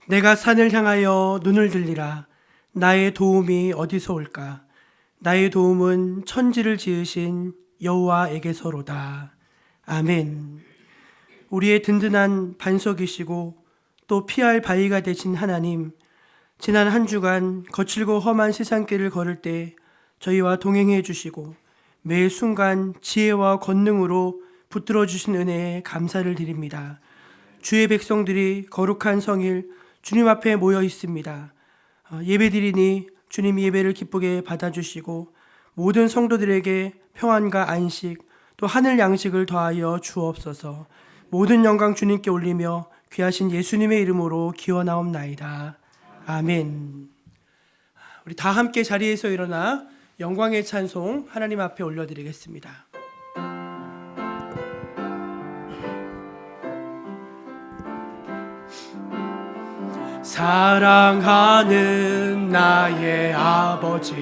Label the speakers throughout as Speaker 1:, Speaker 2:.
Speaker 1: 내가 산을 향하여 눈을 들리라. 나의 도움이 어디서 올까? 나의 도움은 천지를 지으신 여호와에게서로다. 아멘. 우리의 든든한 반석이시고 또 피할 바위가 되신 하나님, 지난 한 주간 거칠고 험한 세상길을 걸을 때 저희와 동행해 주시고 매 순간 지혜와 권능으로 붙들어 주신 은혜에 감사를 드립니다. 주의 백성들이 거룩한 성일 주님 앞에 모여 있습니다. 예배드리니 주님 예배를 기쁘게 받아주시고 모든 성도들에게 평안과 안식 또 하늘 양식을 더하여 주옵소서. 모든 영광 주님께 올리며 귀하신 예수님의 이름으로 기원하옵나이다. 아멘. 우리 다 함께 자리에서 일어나 영광의 찬송 하나님 앞에 올려드리겠습니다. 사랑하는 나의 아버지,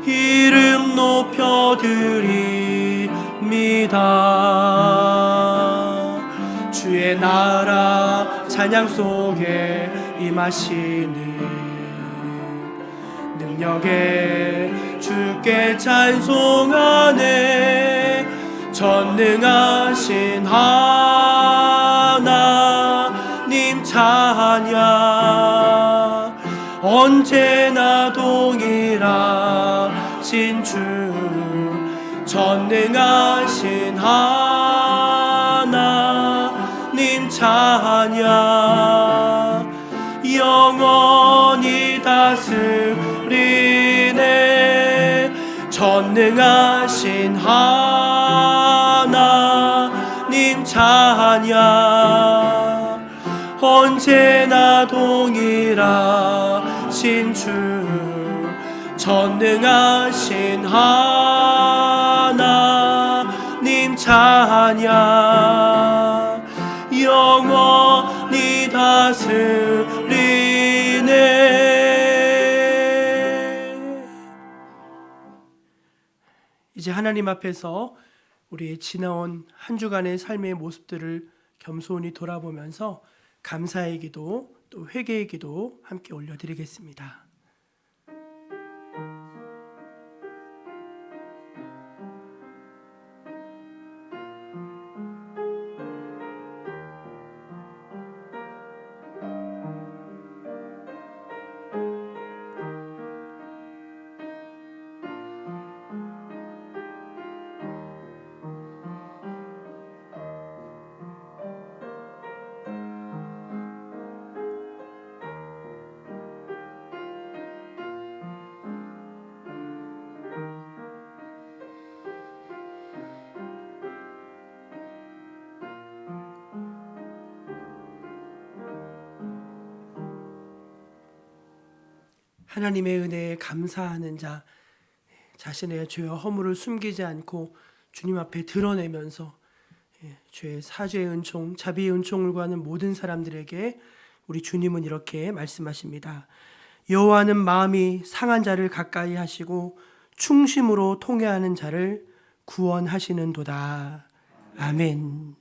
Speaker 1: 이름 높여드립니다. 주의 나라 찬양 속에 임하시는 능력에 주께 찬송하네. 전능하신 하나님 찬양, 언제나 동일하신 주, 전능하신 하나님 찬양, 영원히 다스리네. 전능하신 하나님 찬양, 언제나 동일하신 주, 전능하신 하나님 찬양, 영원히 다스리네. 이제 하나님 앞에서 우리의 지나온 한 주간의 삶의 모습들을 겸손히 돌아보면서 감사의 기도 또 회개의 기도 함께 올려드리겠습니다. 하나님의 은혜에 감사하는 자, 자신의 죄와 허물을 숨기지 않고 주님 앞에 드러내면서 죄의 사죄의 은총, 자비의 은총을 구하는 모든 사람들에게 우리 주님은 이렇게 말씀하십니다. 여호와는 마음이 상한 자를 가까이 하시고 충심으로 통회하는 자를 구원하시는도다. 아멘.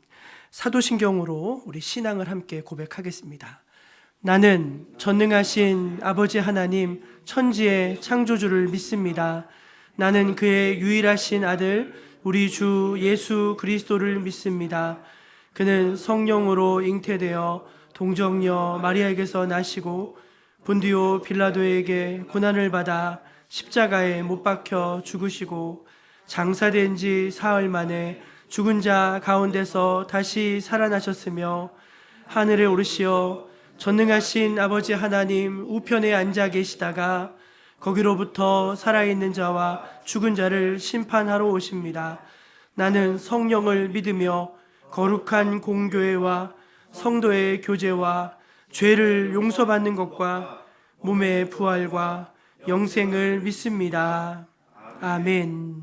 Speaker 1: 사도신경으로 우리 신앙을 함께 고백하겠습니다. 나는 전능하신 아버지 하나님 천지의 창조주를 믿습니다. 나는 그의 유일하신 아들 우리 주 예수 그리스도를 믿습니다. 그는 성령으로 잉태되어 동정녀 마리아에게서 나시고 본디오 빌라도에게 고난을 받아 십자가에 못 박혀 죽으시고 장사된 지 사흘 만에 죽은 자 가운데서 다시 살아나셨으며 하늘에 오르시어 전능하신 아버지 하나님 우편에 앉아 계시다가 거기로부터 살아있는 자와 죽은 자를 심판하러 오십니다. 나는 성령을 믿으며 거룩한 공교회와 성도의 교제와 죄를 용서받는 것과 몸의 부활과 영생을 믿습니다. 아멘.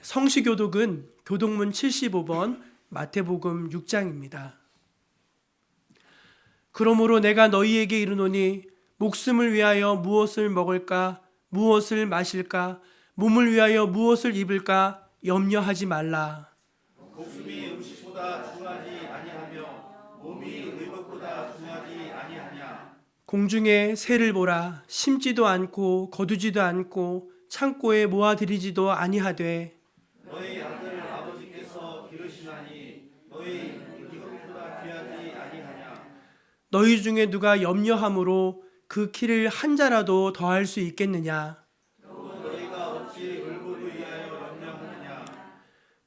Speaker 1: 성시교독은 교독문 75번 마태복음 6장입니다. 그러므로 내가 너희에게 이르노니 목숨을 위하여 무엇을 먹을까, 무엇을 마실까, 몸을 위하여 무엇을 입을까 염려하지 말라.
Speaker 2: 목숨이 음식보다 이것보다 중하지 아니하며 몸이 의복보다 중하지 아니하냐.
Speaker 1: 공중에 새를 보라. 심지도 않고 거두지도 않고 창고에 모아들이지도 아니하되
Speaker 2: 너희 아들 아버지께서 기르시나니 너희 이것보다 귀하지 아니하냐.
Speaker 1: 너희 중에 누가 염려함으로 그 키를 한 자라도 더할 수 있겠느냐.
Speaker 2: 너희가 어찌 을보를 위하여 염려하느냐.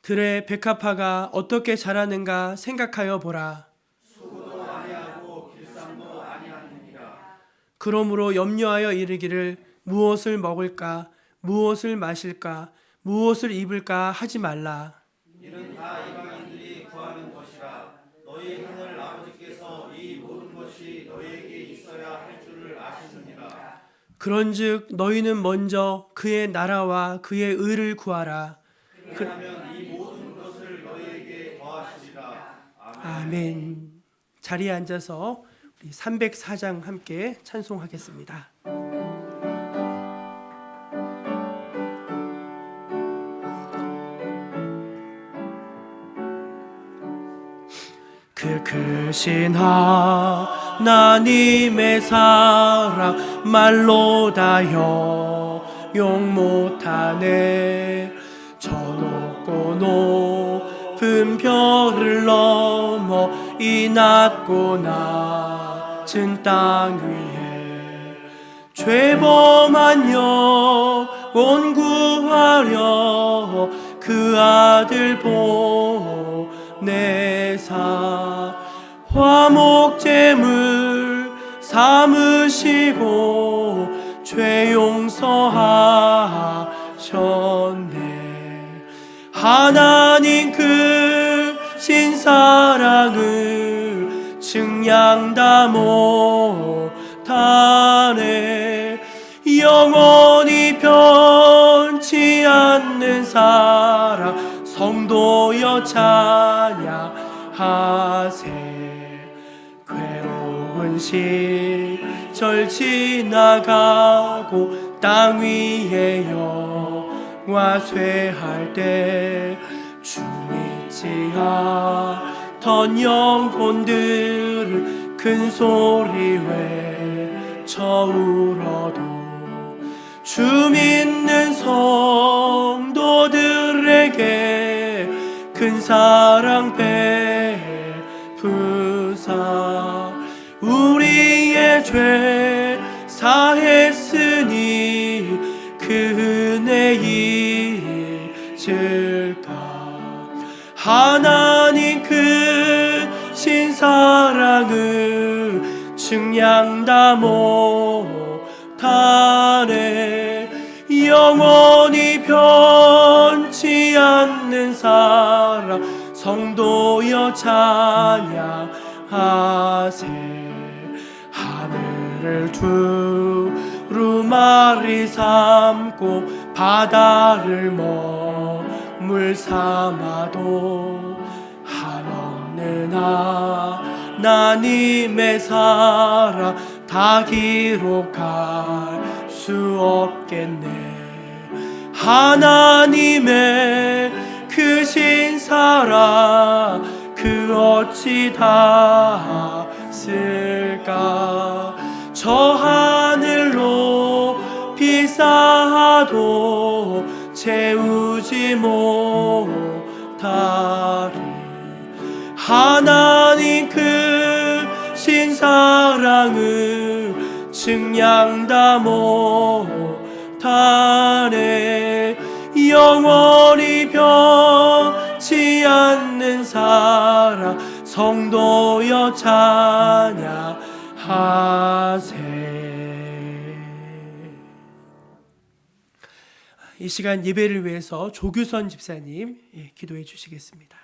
Speaker 1: 들의 백합화가 어떻게 자라는가 생각하여 보라.
Speaker 2: 수고도 아니하고 길쌈도 아니하느니라.
Speaker 1: 그러므로 염려하여 이르기를 무엇을 먹을까, 무엇을 마실까, 무엇을 입을까 하지 말라.
Speaker 2: 이는 다 이방인들이 구하는 것이라. 너희 하늘 아버지께서 이 모든 것이 너희에게 있어야 할 줄을 아시느니라.
Speaker 1: 그런즉 너희는 먼저 그의 나라와 그의 의를 구하라.
Speaker 2: 그러면 이 모든 것을 너희에게 더하시리라.
Speaker 1: 아멘. 자리에 앉아서 우리 304장 함께 찬송하겠습니다. 그 크신 하나님의 사랑 말로 다 형용 못하네. 저 높고 높은 별을 넘어 이 낮고 낮은 땅 위에 죄범한 영혼 구하려 그 아들 보내사 화목제물 삼으시고 죄 용서하셨네. 하나님 크신 사랑을 증량 다 못하네. 영원히 변치 않는 사랑 성도여 찬양하세. 괴로운 시절 지나가고 땅 위에 영화 쇠할 때 주 믿지 않던 영혼들을 큰 소리 외쳐 울어도 주 믿는 성도들에게 큰 사랑 베푸사 우리의 죄 사했으니 그 은혜 잊을까. 하나님 크신 사랑을 증량 다 못하네. 영원히 변치 않는 사랑 성도여 찬양하세. 하늘을 두루마리 삼고 바다를 머물 삼아도 한없는 하나님의 사랑 다 기록할 수 없겠네. 하나님의 크신 사랑 그 어찌 다 쓸까. 저 하늘로 비싸도 채우지 못하리. 하나님 크신 사랑을 증량 다 못하네. 영원히 변치 않는 사랑 성도여 찬양하세. 이 시간 예배를 위해서 조규선 집사님 기도해 주시겠습니다.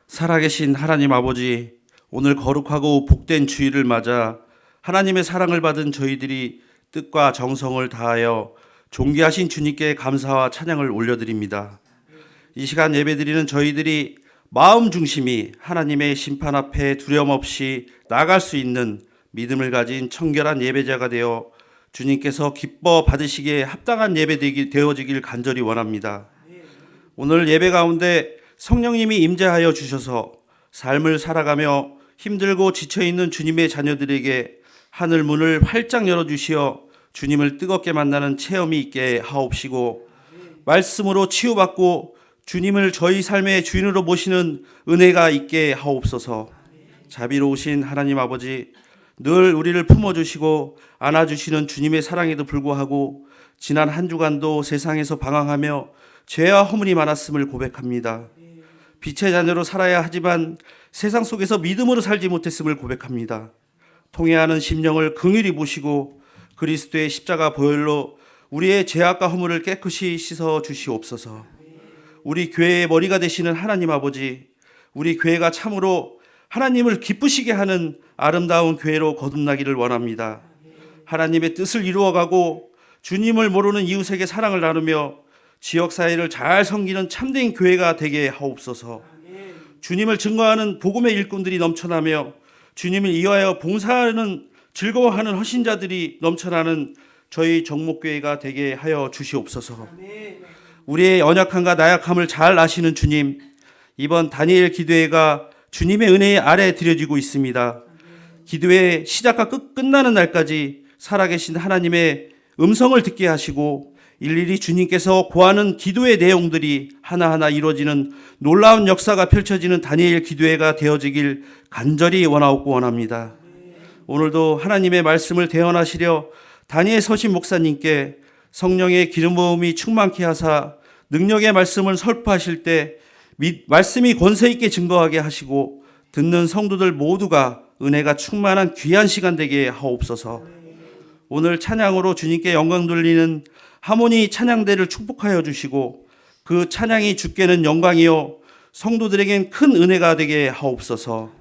Speaker 3: 살아계신 하나님 아버지, 오늘 거룩하고 복된 주일을 맞아 하나님의 사랑을 받은 저희들이 뜻과 정성을 다하여 존귀하신 주님께 감사와 찬양을 올려드립니다. 이 시간 예배드리는 저희들이 마음 중심이 하나님의 심판 앞에 두려움 없이 나아갈 수 있는 믿음을 가진 청결한 예배자가 되어 주님께서 기뻐 받으시기에 합당한 예배 되어지길 간절히 원합니다. 오늘 예배 가운데 성령님이 임재하여 주셔서 삶을 살아가며 힘들고 지쳐있는 주님의 자녀들에게 하늘 문을 활짝 열어주시어 주님을 뜨겁게 만나는 체험이 있게 하옵시고, 말씀으로 치유받고 주님을 저희 삶의 주인으로 모시는 은혜가 있게 하옵소서. 자비로우신 하나님 아버지, 늘 우리를 품어주시고 안아주시는 주님의 사랑에도 불구하고 지난 한 주간도 세상에서 방황하며 죄와 허물이 많았음을 고백합니다. 빛의 자녀로 살아야 하지만 세상 속에서 믿음으로 살지 못했음을 고백합니다. 통회하는 심령을 긍휼히 보시고 그리스도의 십자가 보혈로 우리의 죄악과 허물을 깨끗이 씻어 주시옵소서. 우리 교회의 머리가 되시는 하나님 아버지, 우리 교회가 참으로 하나님을 기쁘시게 하는 아름다운 교회로 거듭나기를 원합니다. 하나님의 뜻을 이루어가고 주님을 모르는 이웃에게 사랑을 나누며 지역사회를 잘 섬기는 참된 교회가 되게 하옵소서. 주님을 증거하는 복음의 일꾼들이 넘쳐나며 주님을 이하여 봉사하는 즐거워하는 헌신자들이 넘쳐나는 저희 정목교회가 되게 하여 주시옵소서. 우리의 연약함과 나약함을 잘 아시는 주님, 이번 다니엘 기도회가 주님의 은혜 아래 드려지고 있습니다. 기도회 시작과 끝나는 날까지 살아계신 하나님의 음성을 듣게 하시고 일일이 주님께서 고하는 기도의 내용들이 하나하나 이루어지는 놀라운 역사가 펼쳐지는 다니엘 기도회가 되어지길 간절히 원하옵고 원합니다. 오늘도 하나님의 말씀을 대언하시려 다니엘 서신 목사님께 성령의 기름 부음이 충만케 하사 능력의 말씀을 설파하실 때 말씀이 권세 있게 증거하게 하시고 듣는 성도들 모두가 은혜가 충만한 귀한 시간 되게 하옵소서. 오늘 찬양으로 주님께 영광 돌리는 하모니 찬양대를 축복하여 주시고 그 찬양이 주께는 영광이요 성도들에겐 큰 은혜가 되게 하옵소서.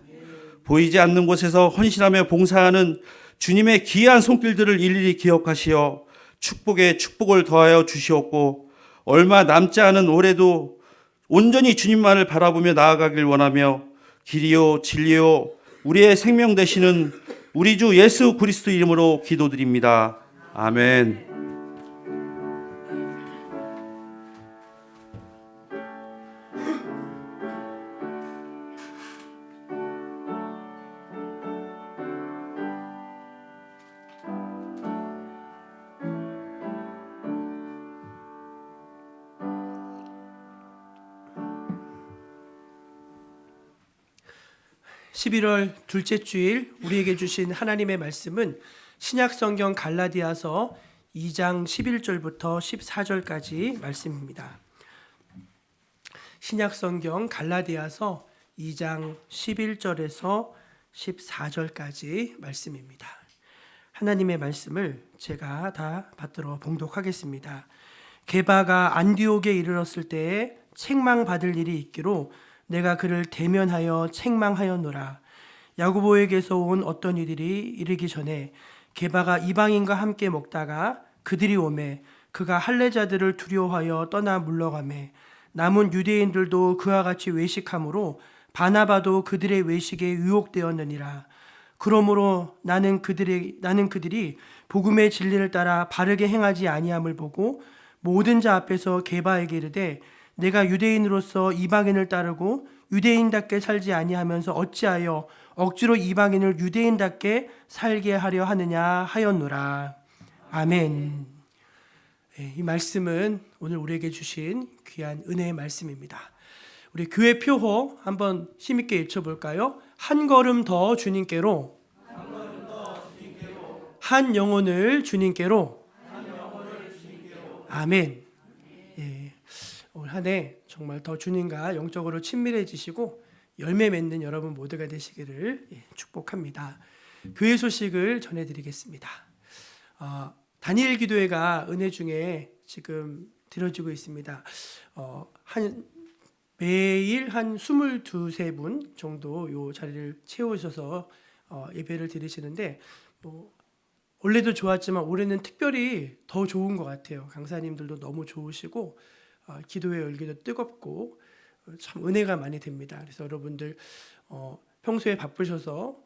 Speaker 3: 보이지 않는 곳에서 헌신하며 봉사하는 주님의 귀한 손길들을 일일이 기억하시어 축복에 축복을 더하여 주시옵고 얼마 남지 않은 올해도 온전히 주님만을 바라보며 나아가길 원하며 길이요 진리요 우리의 생명 되시는 우리 주 예수 그리스도 이름으로 기도드립니다. 아멘.
Speaker 1: (11월) 둘째 주일 우리에게 주신 하나님의 말씀은 신약성경 갈라디아서 2장 11절부터 14절까지 말씀입니다. 신약성경 갈라디아서 2장 11절에서 14절까지 말씀입니다. 하나님의 말씀을 제가 다 받들어 봉독하겠습니다. 게바가 안디옥에 이르렀을 때에 책망받을 일이 있기로 내가 그를 대면하여 책망하였노라. 야고보에게서 온 어떤 이들이 이르기 전에 게바가 이방인과 함께 먹다가 그들이 오매 그가 할례자들을 두려워하여 떠나 물러가매 남은 유대인들도 그와 같이 외식함으로 바나바도 그들의 외식에 유혹되었느니라. 그러므로 나는 그들이 복음의 진리를 따라 바르게 행하지 아니함을 보고 모든 자 앞에서 게바에게 이르되 내가 유대인으로서 이방인을 따르고 유대인답게 살지 아니하면서 어찌하여 억지로 이방인을 유대인답게 살게 하려 하느냐 하였노라. 아멘. 이 말씀은 오늘 우리에게 주신 귀한 은혜의 말씀입니다. 우리 교회 표호 한번 힘있게 외쳐볼까요? 한 걸음 더 주님께로, 한 영혼을 주님께로. 아멘. 올 한 해 정말 더 주님과 영적으로 친밀해지시고 열매 맺는 여러분 모두가 되시기를 축복합니다. 교회 소식을 전해드리겠습니다. 다니엘 기도회가 은혜 중에 지금 드려지고 있습니다. 매일 한 22분 정도 이 자리를 채우셔서 예배를 드리시는데 원래도 좋았지만 올해는 특별히 더 좋은 것 같아요. 강사님들도 너무 좋으시고 기도의 열기도 뜨겁고 참 은혜가 많이 됩니다. 그래서 여러분들 평소에 바쁘셔서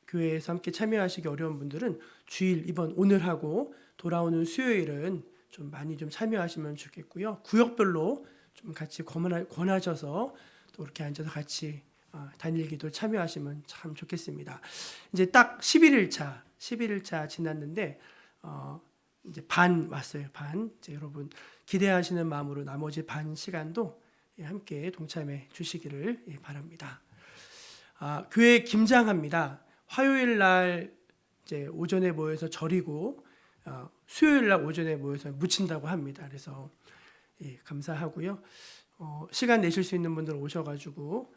Speaker 1: 교회에서 함께 참여하시기 어려운 분들은 주일 이번 오늘하고 돌아오는 수요일은 좀 많이 좀 참여하시면 좋겠고요. 구역별로 좀 같이 권하셔서 또 이렇게 앉아서 같이 단일기도 참여하시면 참 좋겠습니다. 이제 딱 11일차 지났는데 이제 반 왔어요. 반. 이제 여러분 기대하시는 마음으로 나머지 반 시간도 함께 동참해 주시기를 바랍니다. 교회 김장합니다. 화요일 날 이제 오전에 모여서 절이고 수요일 날 오전에 모여서 묻힌다고 합니다. 그래서 감사하고요. 시간 내실 수 있는 분들 오셔가지고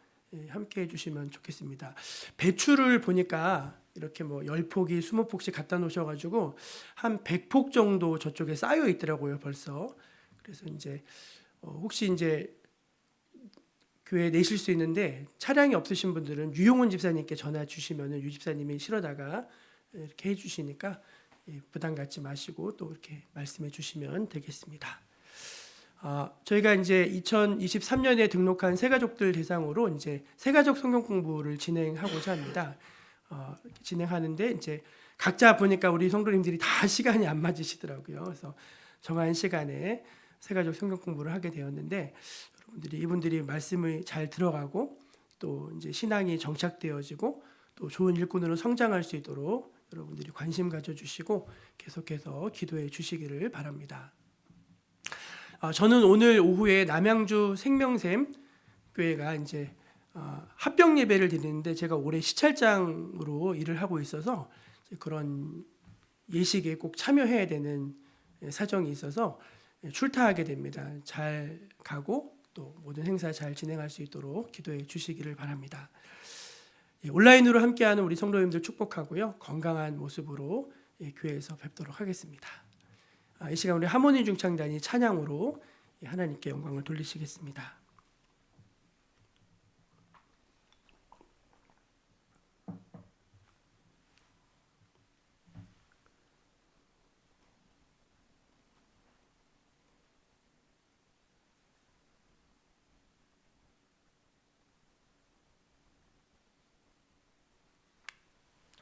Speaker 1: 함께 해주시면 좋겠습니다. 배추를 보니까 이렇게 뭐 10포기, 20포기씩 갖다 놓으셔가지고 한 100폭 정도 저쪽에 쌓여 있더라고요, 벌써. 그래서 이제 혹시 이제 교회에 내실 수 있는데 차량이 없으신 분들은 유용훈 집사님께 전화 주시면은 유 집사님이 실어다가 이렇게 해주시니까 부담 갖지 마시고 또 이렇게 말씀해 주시면 되겠습니다. 저희가 이제 2023년에 등록한 새가족들 대상으로 이제 새가족 성경 공부를 진행하고자 합니다. 진행하는데 이제 각자 보니까 우리 성도님들이 다 시간이 안 맞으시더라고요. 그래서 정한 시간에 새가족 성경 공부를 하게 되었는데 이분들이 말씀을 잘 들어가고 또 이제 신앙이 정착되어지고 또 좋은 일꾼으로 성장할 수 있도록 여러분들이 관심 가져주시고 계속해서 기도해 주시기를 바랍니다. 저는 오늘 오후에 남양주 생명샘 교회가 이제 합병 예배를 드리는데 제가 올해 시찰장으로 일을 하고 있어서 그런 예식에 꼭 참여해야 되는 사정이 있어서 출타하게 됩니다. 잘 가고 또 모든 행사 잘 진행할 수 있도록 기도해 주시기를 바랍니다. 온라인으로 함께하는 우리 성도님들 축복하고요. 건강한 모습으로 교회에서 뵙도록 하겠습니다. 이 시간 우리 하모니 중창단이 찬양으로 하나님께 영광을 돌리시겠습니다.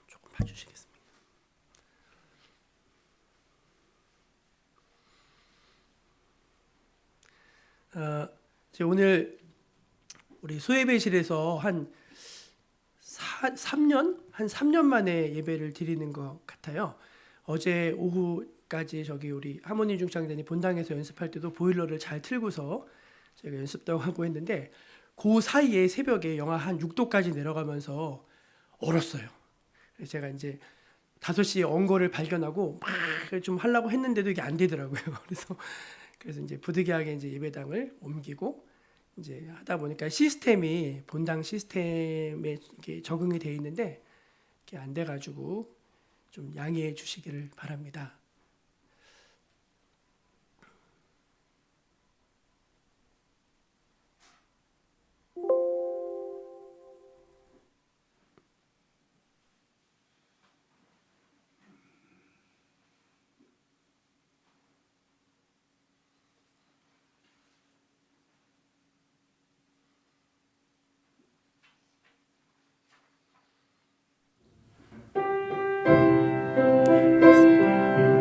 Speaker 1: 조금 봐주시겠습니다. 오늘 우리 소예배실에서 한 3년 만에 예배를 드리는 것 같아요. 어제 오후까지 저기 우리 하모니 중창단이 본당에서 연습할 때도 보일러를 잘 틀고서 제가 연습도 하고 했는데 그 사이에 새벽에 영하 한 6도까지 내려가면서 얼었어요. 그래서 제가 이제 5시에 언 거를 발견하고 막 좀 하려고 했는데도 이게 안 되더라고요. 그래서 이제 부득이하게 이제 예배당을 옮기고 이제 하다 보니까 시스템이 본당 시스템에 이렇게 적응이 돼 있는데 이게 안 돼 가지고 좀 양해해 주시기를 바랍니다. 네, 알겠습니다.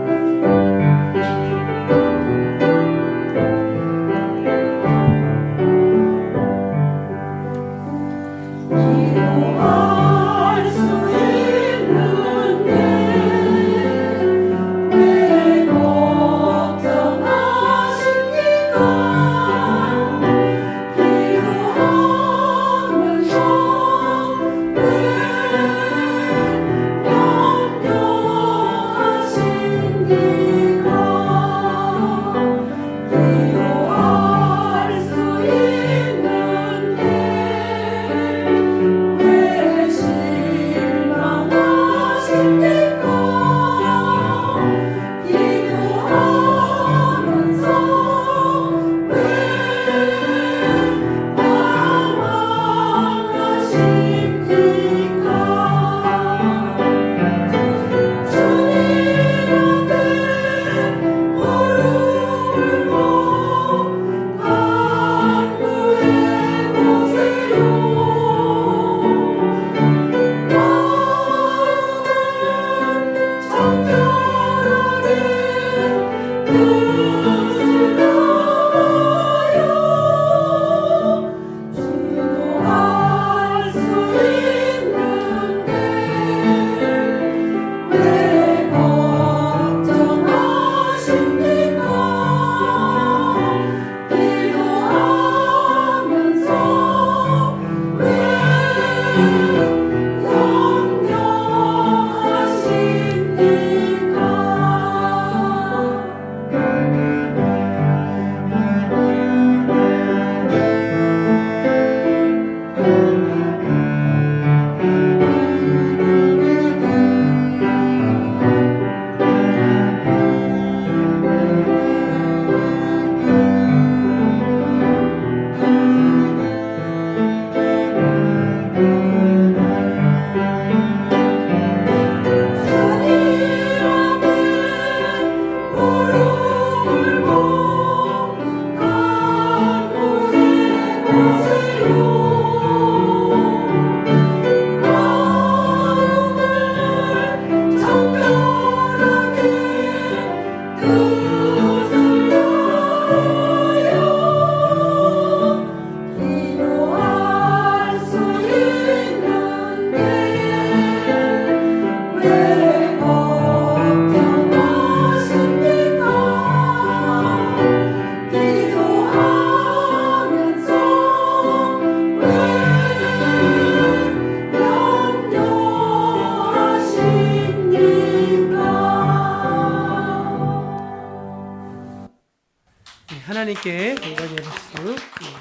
Speaker 1: 하나님께 영광의 박수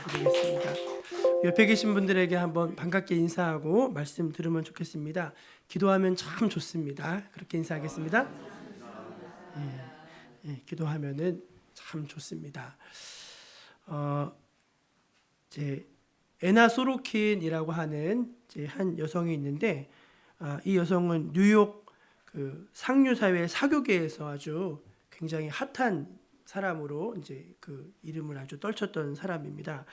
Speaker 1: 드리겠습니다. 옆에 계신 분들에게 한번 반갑게 인사하고 말씀 들으면 좋겠습니다. 기도하면 참 좋습니다. 그렇게 인사하겠습니다. 기도하면은 참 좋습니다. 이제 에나 소로킨이라고 하는 이제 한 여성이 있는데, 이 여성은 뉴욕 그 상류 사회 사교계에서 아주 굉장히 핫한 사람으로 이제 그 이름을 아주 떨쳤던 사람입니다.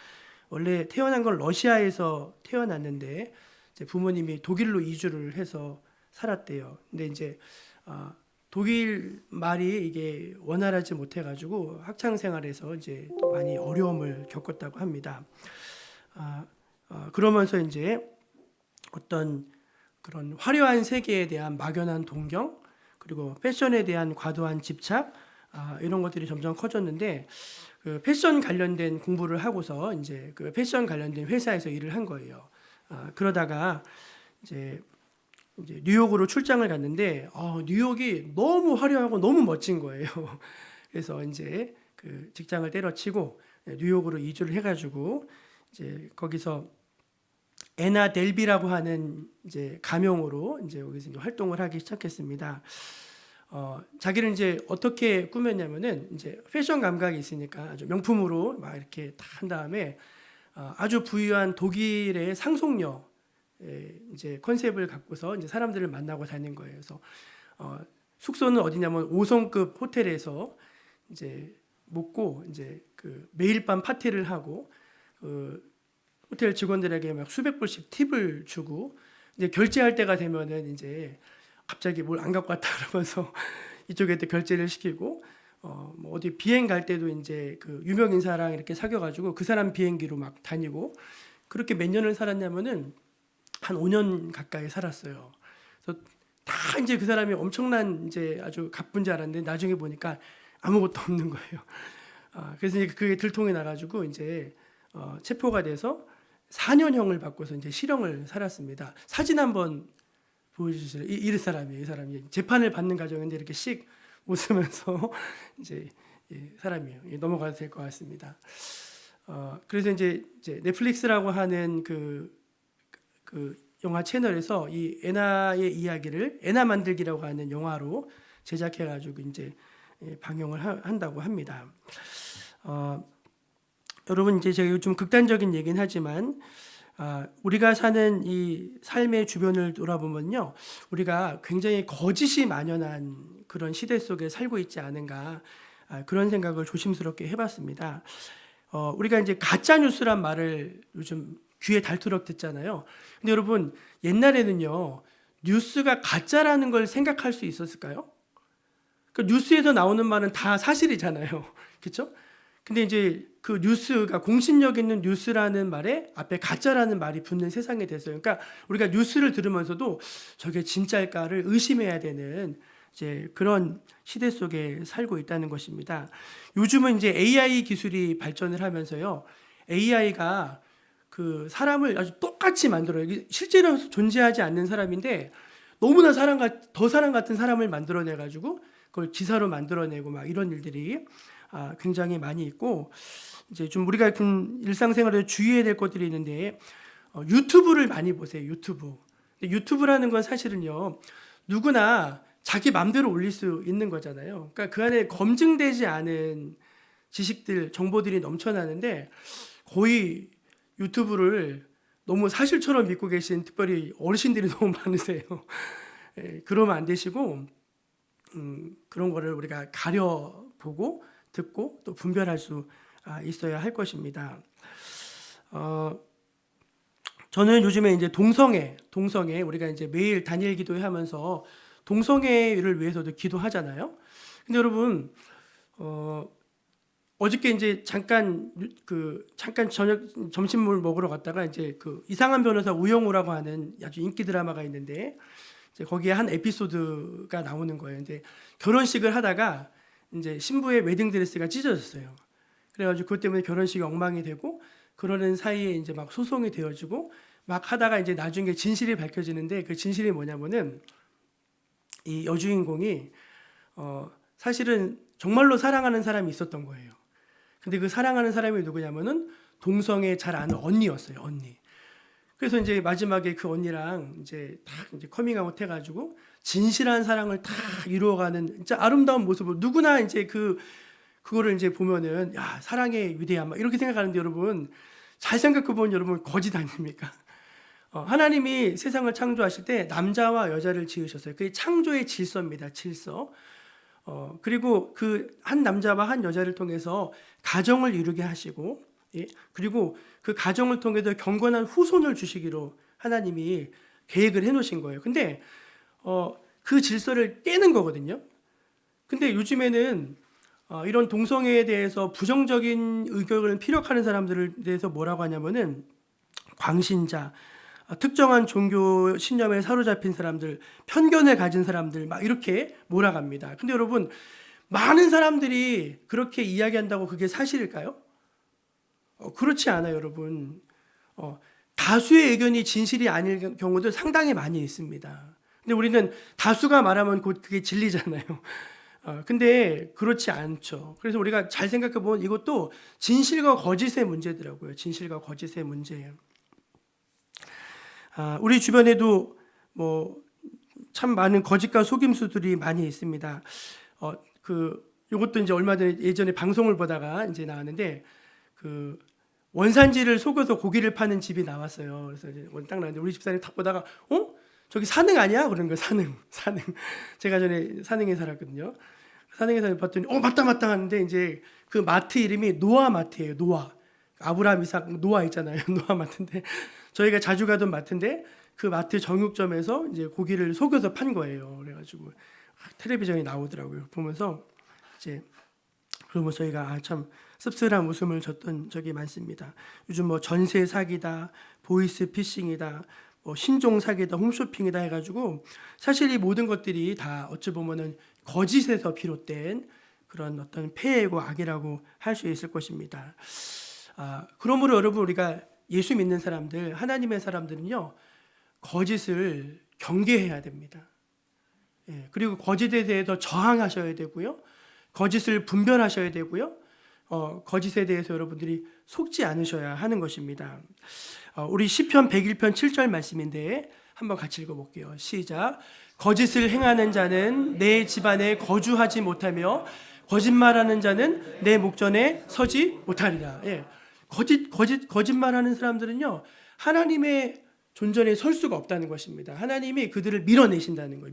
Speaker 1: 원래 태어난 건 러시아에서 태어났는데 이제 부모님이 독일로 이주를 해서 살았대요. 근데 이제 독일 말이 이게 원활하지 못해가지고 학창 생활에서 이제 또 많이 어려움을 겪었다고 합니다. 그러면서 이제 어떤 그런 화려한 세계에 대한 막연한 동경, 그리고 패션에 대한 과도한 집착, 이런 것들이 점점 커졌는데, 그 패션 관련된 공부를 하고서 이제 그 패션 관련된 회사에서 일을 한 거예요. 그러다가 이제 뉴욕으로 출장을 갔는데, 뉴욕이 너무 화려하고 너무 멋진 거예요. 그래서 이제 그 직장을 때려치고 뉴욕으로 이주를 해가지고 이제 거기서 에나 델비라고 하는 이제 가명으로 이제 여기서 이제 활동을 하기 시작했습니다. 자기를 이제 어떻게 꾸몄냐면은 이제 패션 감각이 있으니까 아주 명품으로 막 이렇게 다 한 다음에 아주 부유한 독일의 상속녀 이제 컨셉을 갖고서 이제 사람들을 만나고 다닌 거예요. 그래서 숙소는 어디냐면 5성급 호텔에서 이제 묵고 이제 그 매일 밤 파티를 하고 그 호텔 직원들에게 막 수백 불씩 팁을 주고 이제 결제할 때가 되면은 이제 갑자기 뭘 안 갖고 왔다 그러면서 이쪽에 또 결제를 시키고 뭐 어디 비행 갈 때도 이제 그 유명 인사랑 이렇게 사귀어가지고 그 사람 비행기로 막 다니고 그렇게 몇 년을 살았냐면은 한 5년 가까이 살았어요. 그래서 다 이제 그 사람이 엄청난 이제 아주 가쁜 줄 알았는데 나중에 보니까 아무것도 없는 거예요. 그래서 이제 그게 들통이 나가지고 이제 체포가 돼서 4년형을 받고서 이제 실형을 살았습니다. 사진 한번 보여주실래요? 이 사람이에요. 이 사람이 재판을 받는 과정인데 이렇게 씩 웃으면서 이제 사람이에요. 넘어가도 될 것 같습니다. 그래서 이제 넷플릭스라고 하는 그 영화 채널에서 이 에나의 이야기를 에나 만들기라고 하는 영화로 제작해가지고 이제 방영을 한다고 합니다. 여러분 이제 제가 좀 극단적인 얘기는 하지만 우리가 사는 이 삶의 주변을 돌아보면요, 우리가 굉장히 거짓이 만연한 그런 시대 속에 살고 있지 않은가, 그런 생각을 조심스럽게 해봤습니다. 우리가 이제 가짜 뉴스란 말을 요즘 귀에 닳도록 듣잖아요. 근데 여러분 옛날에는요 뉴스가 가짜라는 걸 생각할 수 있었을까요? 그 뉴스에서 나오는 말은 다 사실이잖아요, 그렇죠? 근데 이제 그 뉴스가 공신력 있는 뉴스라는 말에 앞에 가짜라는 말이 붙는 세상이 됐어요. 그러니까 우리가 뉴스를 들으면서도 저게 진짜일까를 의심해야 되는 이제 그런 시대 속에 살고 있다는 것입니다. 요즘은 이제 AI 기술이 발전을 하면서요, AI가 그 사람을 아주 똑같이 만들어요. 실제로 존재하지 않는 사람인데 너무나 더 사람 같은 사람을 만들어내가지고 그걸 기사로 만들어내고 막 이런 일들이 굉장히 많이 있고, 이제 좀 우리가 일상생활에 주의해야 될 것들이 있는데, 유튜브를 많이 보세요. 유튜브라는 건 사실은요 누구나 자기 맘대로 올릴 수 있는 거잖아요. 그러니까 그 안에 검증되지 않은 지식들, 정보들이 넘쳐나는데 거의 유튜브를 너무 사실처럼 믿고 계신 특별히 어르신들이 너무 많으세요. 그러면 안 되시고 그런 거를 우리가 가려보고 듣고 또 분별할 수 있어야 할 것입니다. 저는 요즘에 이제 동성애 우리가 이제 매일 단일 기도하면서 동성애를 위해서도 기도하잖아요. 근데 여러분 어저께 이제 잠깐 점심을 먹으러 갔다가 이제 그 이상한 변호사 우영우라고 하는 아주 인기 드라마가 있는데 이제 거기에 한 에피소드가 나오는 거예요. 근데 결혼식을 하다가 이제 신부의 웨딩 드레스가 찢어졌어요. 그래가지고 그것 때문에 결혼식이 엉망이 되고 그러는 사이에 이제 막 소송이 되어지고 막 하다가 이제 나중에 진실이 밝혀지는데 그 진실이 뭐냐면은 이 여주인공이 사실은 정말로 사랑하는 사람이 있었던 거예요. 근데 그 사랑하는 사람이 누구냐면은 동성애 잘 아는 언니였어요. 언니. 그래서 이제 마지막에 그 언니랑 이제 딱 이제 커밍아웃 해가지고 진실한 사랑을 딱 이루어가는 진짜 아름다운 모습을 누구나 이제 그거를 이제 보면은 야 사랑의 위대함 막 이렇게 생각하는데 여러분 잘 생각해 보면 여러분 거짓 아닙니까? 하나님이 세상을 창조하실 때 남자와 여자를 지으셨어요. 그게 창조의 질서입니다. 질서. 그리고 그 한 남자와 한 여자를 통해서 가정을 이루게 하시고, 예? 그리고 그 가정을 통해서 경건한 후손을 주시기로 하나님이 계획을 해놓으신 거예요. 근데 그 질서를 깨는 거거든요. 근데 요즘에는 이런 동성애에 대해서 부정적인 의견을 피력하는 사람들에 대해서 뭐라고 하냐면은 광신자, 특정한 종교 신념에 사로잡힌 사람들, 편견을 가진 사람들 막 이렇게 몰아갑니다. 근데 여러분 많은 사람들이 그렇게 이야기한다고 그게 사실일까요? 그렇지 않아요, 여러분. 다수의 의견이 진실이 아닐 경우도 상당히 많이 있습니다. 근데 우리는 다수가 말하면 곧 그게 진리잖아요. 근데 그렇지 않죠. 그래서 우리가 잘 생각해 보면 이것도 진실과 거짓의 문제더라고요. 진실과 거짓의 문제예요. 우리 주변에도 뭐 참 많은 거짓과 속임수들이 많이 있습니다. 이것도 이제 얼마 전에 예전에 방송을 보다가 이제 나왔는데 그 원산지를 속여서 고기를 파는 집이 나왔어요. 그래서 이제 딱 나왔는데 우리 집사님 딱 보다가 저기 산흥 아니야? 그런 거예요. 산흥. 제가 전에 산흥에 살았거든요. 산흥에 살았더니 봤더니 맞다 하는데 이제 그 마트 이름이 노아 마트예요. 노아. 아브라함, 이삭, 노아 있잖아요. 노아 마트인데 저희가 자주 가던 마트인데 그 마트 정육점에서 이제 고기를 속여서 판 거예요. 그래가지고 텔레비전에 나오더라고요. 보면서 이제 그러면서 저희가 참 씁쓸한 웃음을 줬던 적이 많습니다. 요즘 뭐 전세 사기다, 보이스 피싱이다, 뭐 신종 사기다, 홈쇼핑이다 해가지고 사실 이 모든 것들이 다 어찌 보면은 거짓에서 비롯된 그런 어떤 폐해고 악이라고 할 수 있을 것입니다. 그러므로 여러분 우리가 예수 믿는 사람들, 하나님의 사람들은요 거짓을 경계해야 됩니다. 예, 그리고 거짓에 대해서 저항하셔야 되고요, 거짓을 분별하셔야 되고요, 거짓에 대해서 여러분들이 속지 않으셔야 하는 것입니다. 우리 시편 101편 7절 말씀인데 한번 같이 읽어볼게요. 시작. 거짓을 행하는 자는 내 집안에 거주하지 못하며 거짓말하는 자는 내 목전에 서지 못하리라. 예. 거짓말하는 사람들은요 하나님의 존전에 설 수가 없다는 것입니다. 하나님이 그들을 밀어내신다는 거예요.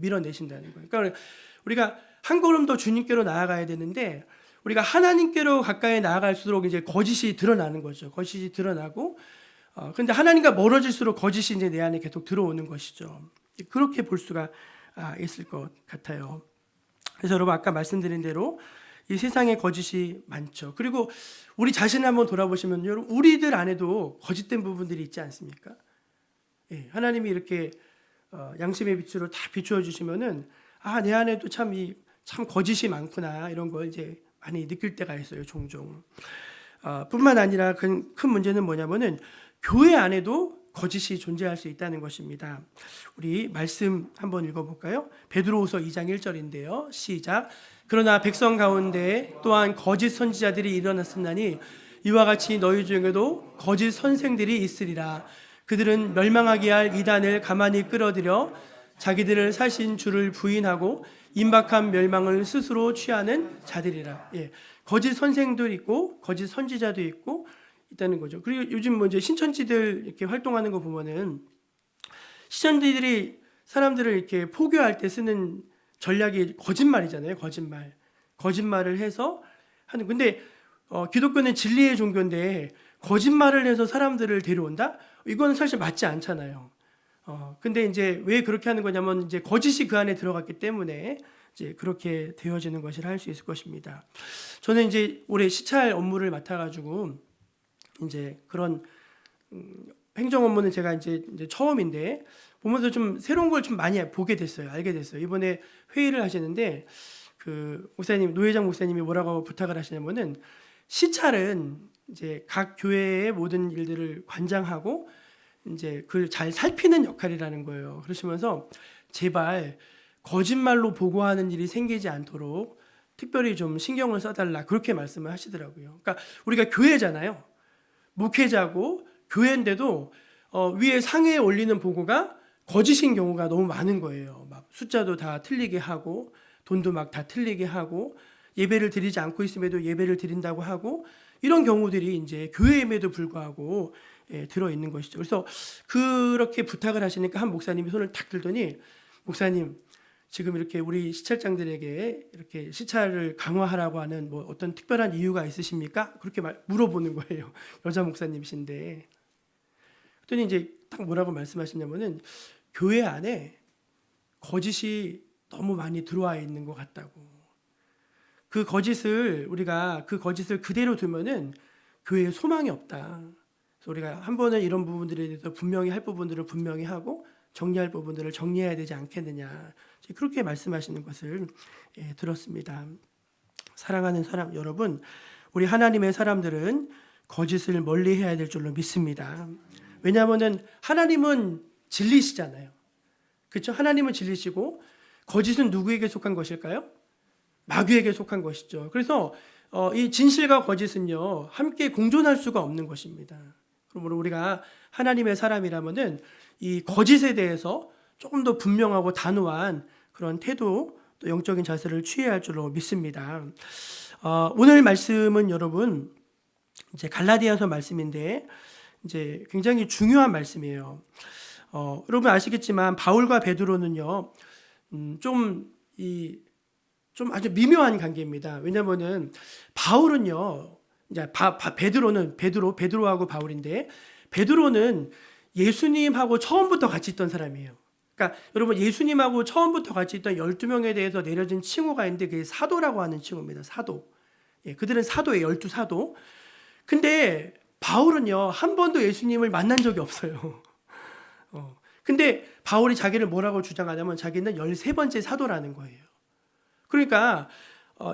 Speaker 1: 그러니까 우리가 한 걸음 더 주님께로 나아가야 되는데 우리가 하나님께로 가까이 나아갈수록 이제 거짓이 드러나는 거죠. 거짓이 드러나고, 근데 하나님과 멀어질수록 거짓이 이제 내 안에 계속 들어오는 것이죠. 그렇게 볼 수가 있을 것 같아요. 그래서 여러분 아까 말씀드린 대로 이 세상에 거짓이 많죠. 그리고 우리 자신을 한번 돌아보시면 여러분 우리들 안에도 거짓된 부분들이 있지 않습니까? 예, 하나님이 이렇게 양심의 빛으로 다 비추어 주시면은 내 안에도 참 거짓이 많구나 이런 걸 이제 많이 느낄 때가 있어요, 종종. 뿐만 아니라 큰 문제는 뭐냐면은 교회 안에도 거짓이 존재할 수 있다는 것입니다. 우리 말씀 한번 읽어볼까요? 베드로후서 2장 1절인데요. 시작. 그러나 백성 가운데 또한 거짓 선지자들이 일어났으나니 이와 같이 너희 중에도 거짓 선생들이 있으리라. 그들은 멸망하게 할 이단을 가만히 끌어들여 자기들을 사신 주를 부인하고 임박한 멸망을 스스로 취하는 자들이라. 예, 거짓 선생도 있고 거짓 선지자도 있고 있다는 거죠. 그리고 요즘 뭐 이제 신천지들 이렇게 활동하는 거 보면은 신천지들이 사람들을 이렇게 포교할 때 쓰는 전략이 거짓말이잖아요. 거짓말을 해서 하는. 근데 기독교는 진리의 종교인데 거짓말을 해서 사람들을 데려온다? 이건 사실 맞지 않잖아요. 근데 이제 왜 그렇게 하는 거냐면 이제 거짓이 그 안에 들어갔기 때문에 이제 그렇게 되어지는 것이라 할 수 있을 것입니다. 저는 이제 올해 시찰 업무를 맡아가지고 이제 그런 행정 업무는 제가 이제 처음인데 보면서 좀 새로운 걸 좀 많이 보게 됐어요. 알게 됐어요. 이번에 회의를 하시는데 그 목사님, 노회장 목사님이 뭐라고 부탁을 하시냐면은 시찰은 이제 각 교회의 모든 일들을 관장하고 이제 그걸 잘 살피는 역할이라는 거예요. 그러시면서 제발 거짓말로 보고하는 일이 생기지 않도록 특별히 좀 신경을 써달라 그렇게 말씀을 하시더라고요. 그러니까 우리가 교회잖아요. 목회자고 교회인데도 위에 상에 올리는 보고가 거짓인 경우가 너무 많은 거예요. 막 숫자도 다 틀리게 하고 돈도 막 다 틀리게 하고 예배를 드리지 않고 있음에도 예배를 드린다고 하고 이런 경우들이 이제 교회임에도 불구하고 들어 있는 것이죠. 그래서 그렇게 부탁을 하시니까 한 목사님이 손을 탁 들더니 목사님 지금 이렇게 우리 시찰장들에게 이렇게 시찰을 강화하라고 하는 뭐 어떤 특별한 이유가 있으십니까? 그렇게 물어보는 거예요. 여자 목사님이신데. 그랬더니 이제 딱 뭐라고 말씀하시냐면은 교회 안에 거짓이 너무 많이 들어와 있는 것 같다고. 그 거짓을 우리가 그 거짓을 그대로 두면은 교회에 소망이 없다. 그래서 우리가 한 번은 이런 부분들에 대해서 분명히 할 부분들을 분명히 하고 정리할 부분들을 정리해야 되지 않겠느냐. 그렇게 말씀하시는 것을 들었습니다. 사랑하는 사람 여러분, 우리 하나님의 사람들은 거짓을 멀리해야 될 줄로 믿습니다. 왜냐하면은 하나님은 진리시잖아요. 그렇죠? 하나님은 진리시고 거짓은 누구에게 속한 것일까요? 마귀에게 속한 것이죠. 그래서 이 진실과 거짓은요 함께 공존할 수가 없는 것입니다. 그러므로 우리가 하나님의 사람이라면은 이 거짓에 대해서 조금 더 분명하고 단호한 그런 태도, 또 영적인 자세를 취해야 할 줄로 믿습니다. 오늘 말씀은 여러분 이제 갈라디아서 말씀인데 이제 굉장히 중요한 말씀이에요. 여러분 아시겠지만 바울과 베드로는요 좀 아주 미묘한 관계입니다. 왜냐면은 바울은요 이제 베드로하고 바울인데 베드로는 예수님하고 처음부터 같이 있던 사람이에요. 그러니까 여러분 예수님하고 처음부터 같이 있던 12명에 대해서 내려진 칭호가 있는데 그게 사도라고 하는 칭호입니다. 사도. 그들은 사도예요. 12사도. 근데 바울은요 한 번도 예수님을 만난 적이 없어요. 근데 바울이 자기를 뭐라고 주장하냐면 자기는 13번째 사도라는 거예요. 그러니까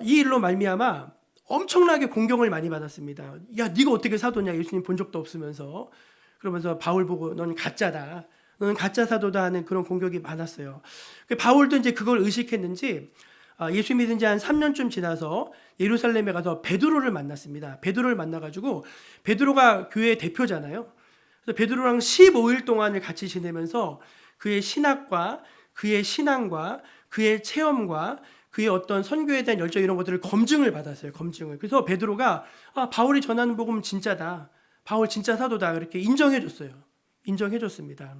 Speaker 1: 이 일로 말미암아 엄청나게 공경을 많이 받았습니다. 야, 네가 어떻게 사도냐? 예수님 본 적도 없으면서. 그러면서 바울 보고 넌 가짜다. 너는 가짜 사도다 하는 그런 공격이 많았어요. 바울도 이제 그걸 의식했는지 예수 믿은 지 한 3년쯤 지나서 예루살렘에 가서 베드로를 만났습니다. 베드로를 만나가지고 베드로가 교회의 대표잖아요. 그래서 베드로랑 15일 동안을 같이 지내면서 그의 신학과 그의 신앙과 그의 체험과 그의 어떤 선교에 대한 열정 이런 것들을 검증을 받았어요. 검증을. 그래서 베드로가 바울이 전하는 복음은 진짜다. 바울 진짜 사도다. 그렇게 인정해줬어요. 인정해줬습니다.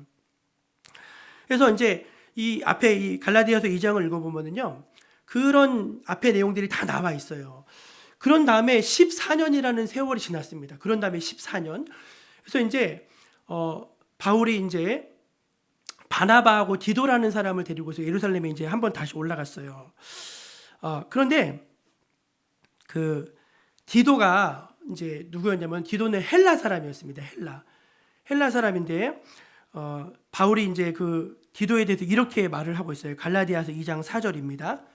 Speaker 1: 그래서 이제 이 앞에 이 갈라디아서 2장을 읽어보면은요, 그런 앞에 내용들이 다 나와 있어요. 그런 다음에 14년이라는 세월이 지났습니다. 그런 다음에 14년. 그래서 이제 바울이 이제 바나바하고 디도라는 사람을 데리고서 예루살렘에 이제 한번 다시 올라갔어요. 그런데 그 디도가 이제 누구였냐면 디도는 헬라 사람이었습니다. 헬라 사람인데 바울이 이제 그 디도에 대해서 이렇게 말을 하고 있어요. 갈라디아서 2장 4절입니다.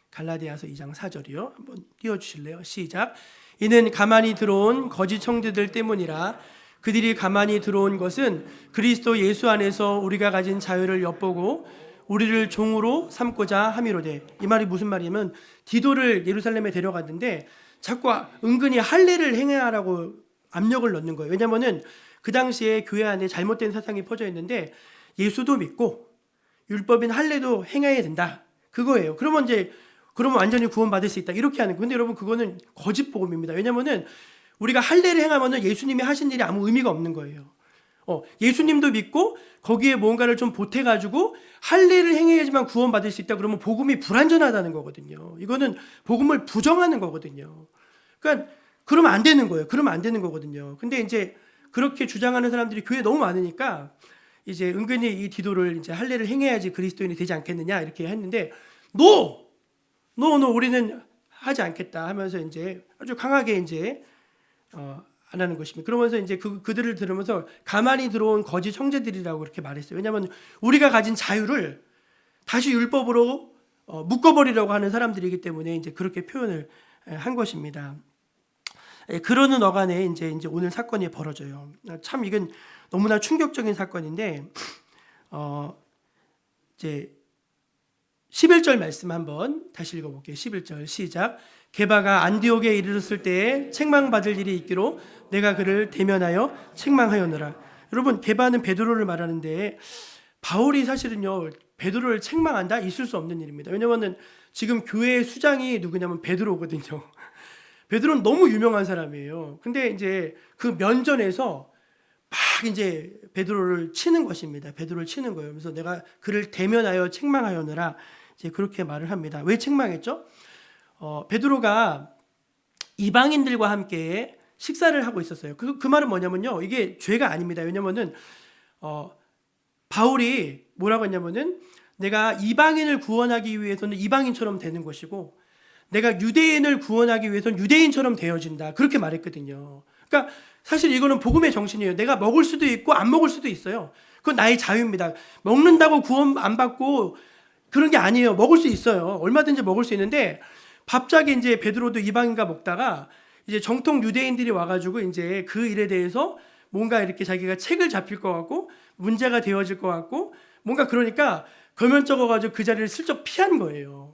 Speaker 1: 갈라디아서 2장 4절이요. 한번 띄워주실래요? 시작. 이는 가만히 들어온 거짓 청지들 때문이라. 그들이 가만히 들어온 것은 그리스도 예수 안에서 우리가 가진 자유를 엿보고 우리를 종으로 삼고자 함이로되. 이 말이 무슨 말이냐면 디도를 예루살렘에 데려갔는데 자꾸 은근히 할례를 행하라고 압력을 넣는 거예요. 왜냐하면은 그 당시에 교회 안에 잘못된 사상이 퍼져 있는데 예수도 믿고 율법인 할례도 행해야 된다. 그거예요. 그러면 완전히 구원받을 수 있다. 이렇게 하는 거예요. 근데 여러분 그거는 거짓 복음입니다. 왜냐하면은 우리가 할례를 행하면은 예수님이 하신 일이 아무 의미가 없는 거예요. 예수님도 믿고 거기에 뭔가를 좀 보태가지고 할례를 행해야지만 구원받을 수 있다. 그러면 복음이 불완전하다는 거거든요. 이거는 복음을 부정하는 거거든요. 그러니까 그러면 안 되는 거예요. 그러면 안 되는 거거든요. 근데 이제 그렇게 주장하는 사람들이 교회에 너무 많으니까 이제 은근히 이 디도를 이제 할례를 행해야지 그리스도인이 되지 않겠느냐 이렇게 했는데 노 우리는 하지 않겠다 하면서 이제 아주 강하게 이제 안 하는 것입니다. 그러면서 이제 그들을 들으면서 가만히 들어온 거짓 형제들이라고 그렇게 말했어요. 왜냐하면 우리가 가진 자유를 다시 율법으로 묶어버리려고 하는 사람들이기 때문에 이제 그렇게 표현을 한 것입니다. 그러는 어간에 이제 오늘 사건이 벌어져요. 참 이건 너무나 충격적인 사건인데 이제 11절 말씀 한번 다시 읽어볼게요. 11절 시작. 게바가 안디옥에 이르렀을 때에 책망받을 일이 있기로 내가 그를 대면하여 책망하였노라. 여러분, 게바는 베드로를 말하는데 바울이 사실은요 베드로를 책망한다? 있을 수 없는 일입니다. 왜냐하면 지금 교회의 수장이 누구냐면 베드로거든요. 베드로는 너무 유명한 사람이에요. 근데 이제 그 면전에서 막 이제 베드로를 치는 것입니다. 베드로를 치는 거예요. 그래서 내가 그를 대면하여 책망하였노라. 이제 그렇게 말을 합니다. 왜 책망했죠? 베드로가 이방인들과 함께 식사를 하고 있었어요. 그 말은 뭐냐면요, 이게 죄가 아닙니다. 왜냐면은 바울이 뭐라고 했냐면은 내가 이방인을 구원하기 위해서는 이방인처럼 되는 것이고 내가 유대인을 구원하기 위해서는 유대인처럼 되어진다. 그렇게 말했거든요. 그러니까 사실 이거는 복음의 정신이에요. 내가 먹을 수도 있고 안 먹을 수도 있어요. 그건 나의 자유입니다. 먹는다고 구원 안 받고 그런 게 아니에요. 먹을 수 있어요. 얼마든지 먹을 수 있는데 갑자기 이제 베드로도 이방인과 먹다가 이제 정통 유대인들이 와가지고 이제 그 일에 대해서 뭔가 이렇게 자기가 책을 잡힐 것 같고 문제가 되어질 것 같고 뭔가 그러니까 거면 적어가지고 그 자리를 슬쩍 피한 거예요.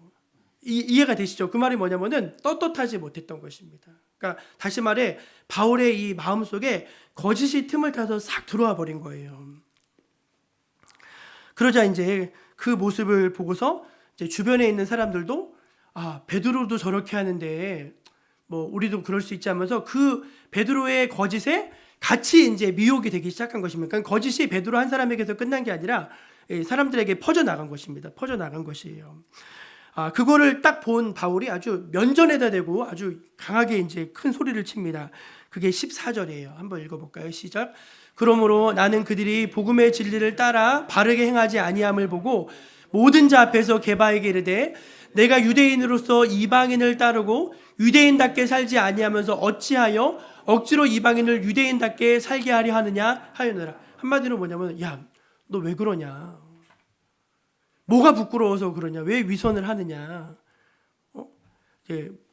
Speaker 1: 이해가 되시죠? 그 말이 뭐냐면은 떳떳하지 못했던 것입니다. 그러니까 다시 말해 바울의 이 마음 속에 거짓이 틈을 타서 싹 들어와 버린 거예요. 그러자 이제 그 모습을 보고서 이제 주변에 있는 사람들도 베드로도 저렇게 하는데 뭐 우리도 그럴 수 있지 하면서 그 베드로의 거짓에 같이 이제 미혹이 되기 시작한 것입니다. 그러니까 거짓이 베드로 한 사람에게서 끝난 게 아니라 사람들에게 퍼져 나간 것입니다. 퍼져 나간 것이에요. 그거를 딱 본 바울이 아주 면전에다 대고 아주 강하게 이제 큰 소리를 칩니다. 그게 14절이에요. 한번 읽어볼까요? 시작. 그러므로 나는 그들이 복음의 진리를 따라 바르게 행하지 아니함을 보고 모든 자 앞에서 게바에게 이르되 내가 유대인으로서 이방인을 따르고 유대인답게 살지 아니하면서 어찌하여 억지로 이방인을 유대인답게 살게 하려 하느냐 하였노라. 한마디로 뭐냐면 야, 너 왜 그러냐? 뭐가 부끄러워서 그러냐? 왜 위선을 하느냐?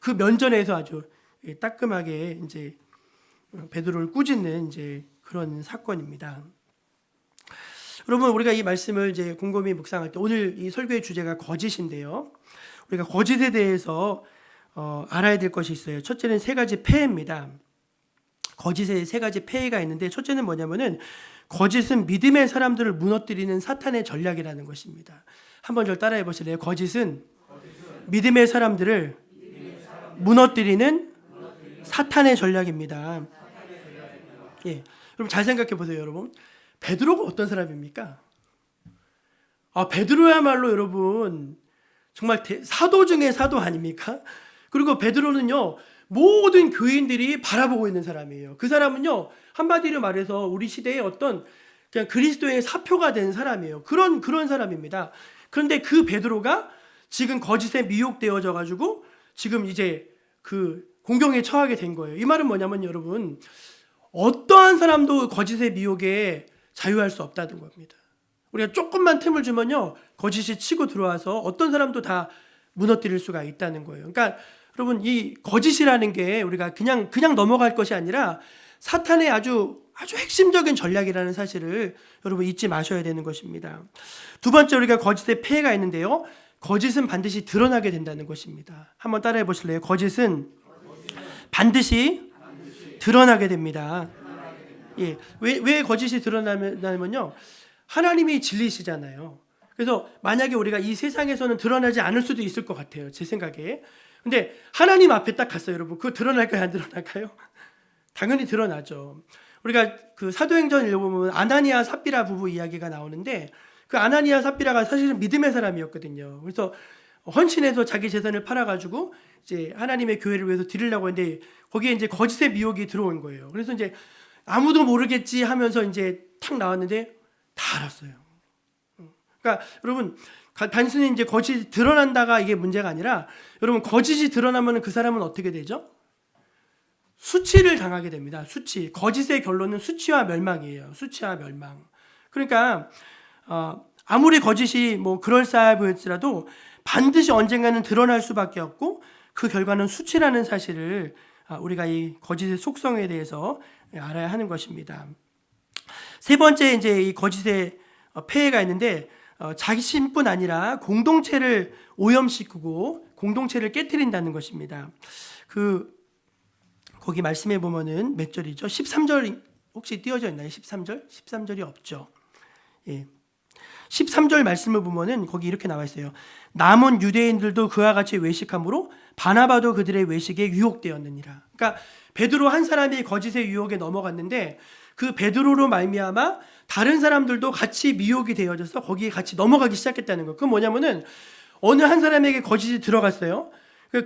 Speaker 1: 그 면전에서 아주 따끔하게 이제 베드로를 꾸짖는 이제 그런 사건입니다. 여러분, 우리가 이 말씀을 이제 곰곰이 묵상할 때 오늘 이 설교의 주제가 거짓인데요. 우리가 거짓에 대해서 알아야 될 것이 있어요. 첫째는 세 가지 폐해입니다. 거짓에 세 가지 폐해가 있는데 첫째는 뭐냐면은 거짓은 믿음의 사람들을 무너뜨리는 사탄의 전략이라는 것입니다. 한번 저 따라해 보실래요? 거짓은 믿음의 사람들을 무너뜨리는 사탄의 전략입니다. 예, 여러분 잘 생각해 보세요, 여러분. 베드로가 어떤 사람입니까? 베드로야말로 여러분 정말 사도 중에 사도 아닙니까? 그리고 베드로는요 모든 교인들이 바라보고 있는 사람이에요. 그 사람은요 한마디로 말해서 우리 시대의 어떤 그냥 그리스도의 사표가 된 사람이에요. 그런 사람입니다. 그런데 그 베드로가 지금 거짓에 미혹되어져 가지고 지금 이제 그 공경에 처하게 된 거예요. 이 말은 뭐냐면 여러분 어떠한 사람도 거짓의 미혹에 자유할 수 없다는 겁니다. 우리가 조금만 틈을 주면요 거짓이 치고 들어와서 어떤 사람도 다 무너뜨릴 수가 있다는 거예요. 그러니까 여러분 이 거짓이라는 게 우리가 그냥 넘어갈 것이 아니라 사탄의 아주 핵심적인 전략이라는 사실을 여러분 잊지 마셔야 되는 것입니다. 두 번째 우리가 거짓의 폐해가 있는데요. 거짓은 반드시 드러나게 된다는 것입니다. 한번 따라해 보실래요? 거짓은 반드시 드러나게 됩니다. 예, 왜 거짓이 드러나면요? 하나님이 진리시잖아요. 그래서 만약에 우리가 이 세상에서는 드러나지 않을 수도 있을 것 같아요. 제 생각에. 근데 하나님 앞에 딱 갔어요, 여러분. 그거 드러날까요, 안 드러날까요? 당연히 드러나죠. 우리가 그 사도행전 읽어보면 아나니아 삽비라 부부 이야기가 나오는데 그 아나니아 삽비라가 사실은 믿음의 사람이었거든요. 그래서 헌신해서 자기 재산을 팔아가지고 이제 하나님의 교회를 위해서 드리려고 했는데 거기에 이제 거짓의 미혹이 들어온 거예요. 그래서 이제 아무도 모르겠지 하면서 이제 탁 나왔는데 다 알았어요. 그러니까 여러분 단순히 이제 거짓이 드러난다가 이게 문제가 아니라 여러분 거짓이 드러나면 그 사람은 어떻게 되죠? 수치를 당하게 됩니다. 수치. 거짓의 결론은 수치와 멸망이에요. 수치와 멸망. 그러니까 아무리 거짓이 뭐 그럴싸해 보일지라도 반드시 언젠가는 드러날 수밖에 없고 그 결과는 수치라는 사실을 우리가 이 거짓의 속성에 대해서 알아야 하는 것입니다. 세 번째 이제 이 거짓의 폐해가 있는데 자신뿐 아니라 공동체를 오염시키고 공동체를 깨뜨린다는 것입니다. 거기 말씀해 보면은 몇 절이죠? 13절 혹시 띄어져 있나요? 13절? 13절이 없죠. 예. 13절 말씀을 보면은 거기 이렇게 나와 있어요. 남은 유대인들도 그와 같이 외식함으로 바나바도 그들의 외식에 유혹되었느니라. 그러니까 베드로 한 사람이 거짓의 유혹에 넘어갔는데 그 베드로로 말미암아 다른 사람들도 같이 미혹이 되어져서 거기에 같이 넘어가기 시작했다는 거. 그건 뭐냐면은 어느 한 사람에게 거짓이 들어갔어요.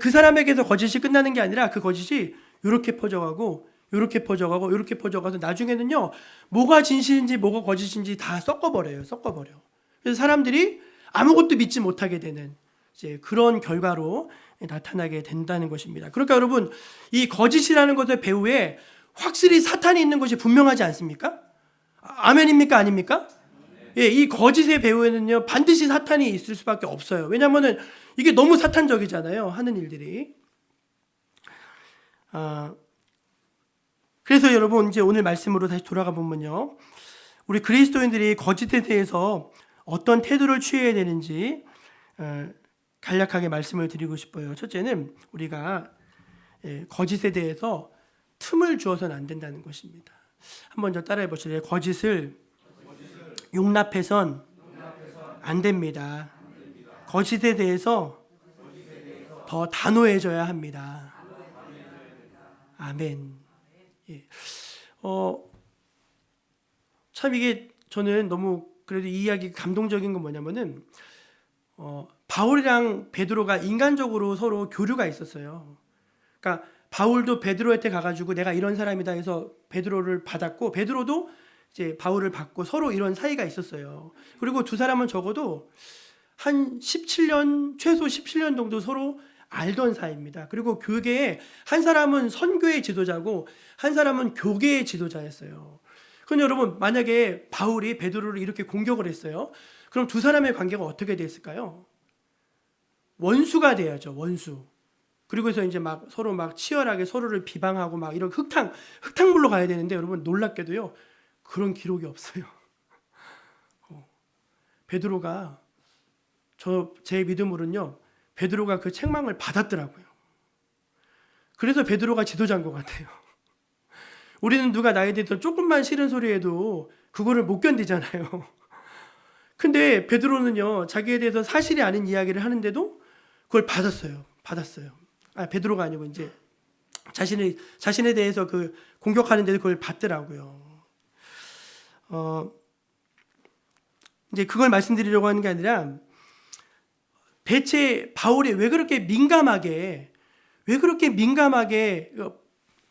Speaker 1: 그 사람에게서 거짓이 끝나는 게 아니라 그 거짓이 이렇게 퍼져가고 이렇게 퍼져가고 이렇게 퍼져가서 나중에는요 뭐가 진실인지 뭐가 거짓인지 다 섞어버려요. 그래서 사람들이 아무것도 믿지 못하게 되는 이제 그런 결과로 나타나게 된다는 것입니다. 그러니까 여러분 이 거짓이라는 것의 배후에 확실히 사탄이 있는 것이 분명하지 않습니까? 아멘입니까? 아닙니까? 예, 이 거짓의 배후에는요 반드시 사탄이 있을 수밖에 없어요. 왜냐하면은 이게 너무 사탄적이잖아요. 하는 일들이. 그래서 여러분 이제 오늘 말씀으로 다시 돌아가 보면요, 우리 그리스도인들이 거짓에 대해서 어떤 태도를 취해야 되는지 간략하게 말씀을 드리고 싶어요. 첫째는 우리가 거짓에 대해서 틈을 주어서는 안 된다는 것입니다. 한번 저 따라해 보실래요? 거짓을 용납해선 안 됩니다. 거짓에 대해서 더 단호해져야 합니다. 아멘. 예. 참 이게 저는 너무 그래도 이 이야기 감동적인 건 뭐냐면은 바울이랑 베드로가 인간적으로 서로 교류가 있었어요. 그러니까 바울도 베드로한테 가가지고 내가 이런 사람이다 해서 베드로를 받았고 베드로도 이제 바울을 받고 서로 이런 사이가 있었어요. 그리고 두 사람은 적어도 한 17년 최소 17년 정도 서로 알던 사이입니다. 그리고 교계에 한 사람은 선교의 지도자고 한 사람은 교계의 지도자였어요. 그럼 여러분 만약에 바울이 베드로를 이렇게 공격을 했어요. 그럼 두 사람의 관계가 어떻게 됐을까요? 원수가 돼야죠. 원수. 그리고서 이제 막 서로 막 치열하게 서로를 비방하고 막 이런 흙탕물로 가야 되는데 여러분 놀랍게도요 그런 기록이 없어요. 베드로가 제 믿음으로는요 베드로가 그 책망을 받았더라고요. 그래서 베드로가 지도자인 것 같아요. 우리는 누가 나에 대해서 조금만 싫은 소리 해도 그거를 못 견디잖아요. 근데 베드로는요 자기에 대해서 사실이 아닌 이야기를 하는데도 그걸 받았어요. 베드로가 아니고 이제 자신에 대해서 그 공격하는데도 그걸 받더라고요. 이제 그걸 말씀드리려고 하는 게 아니라 대체 바울이 왜 그렇게 민감하게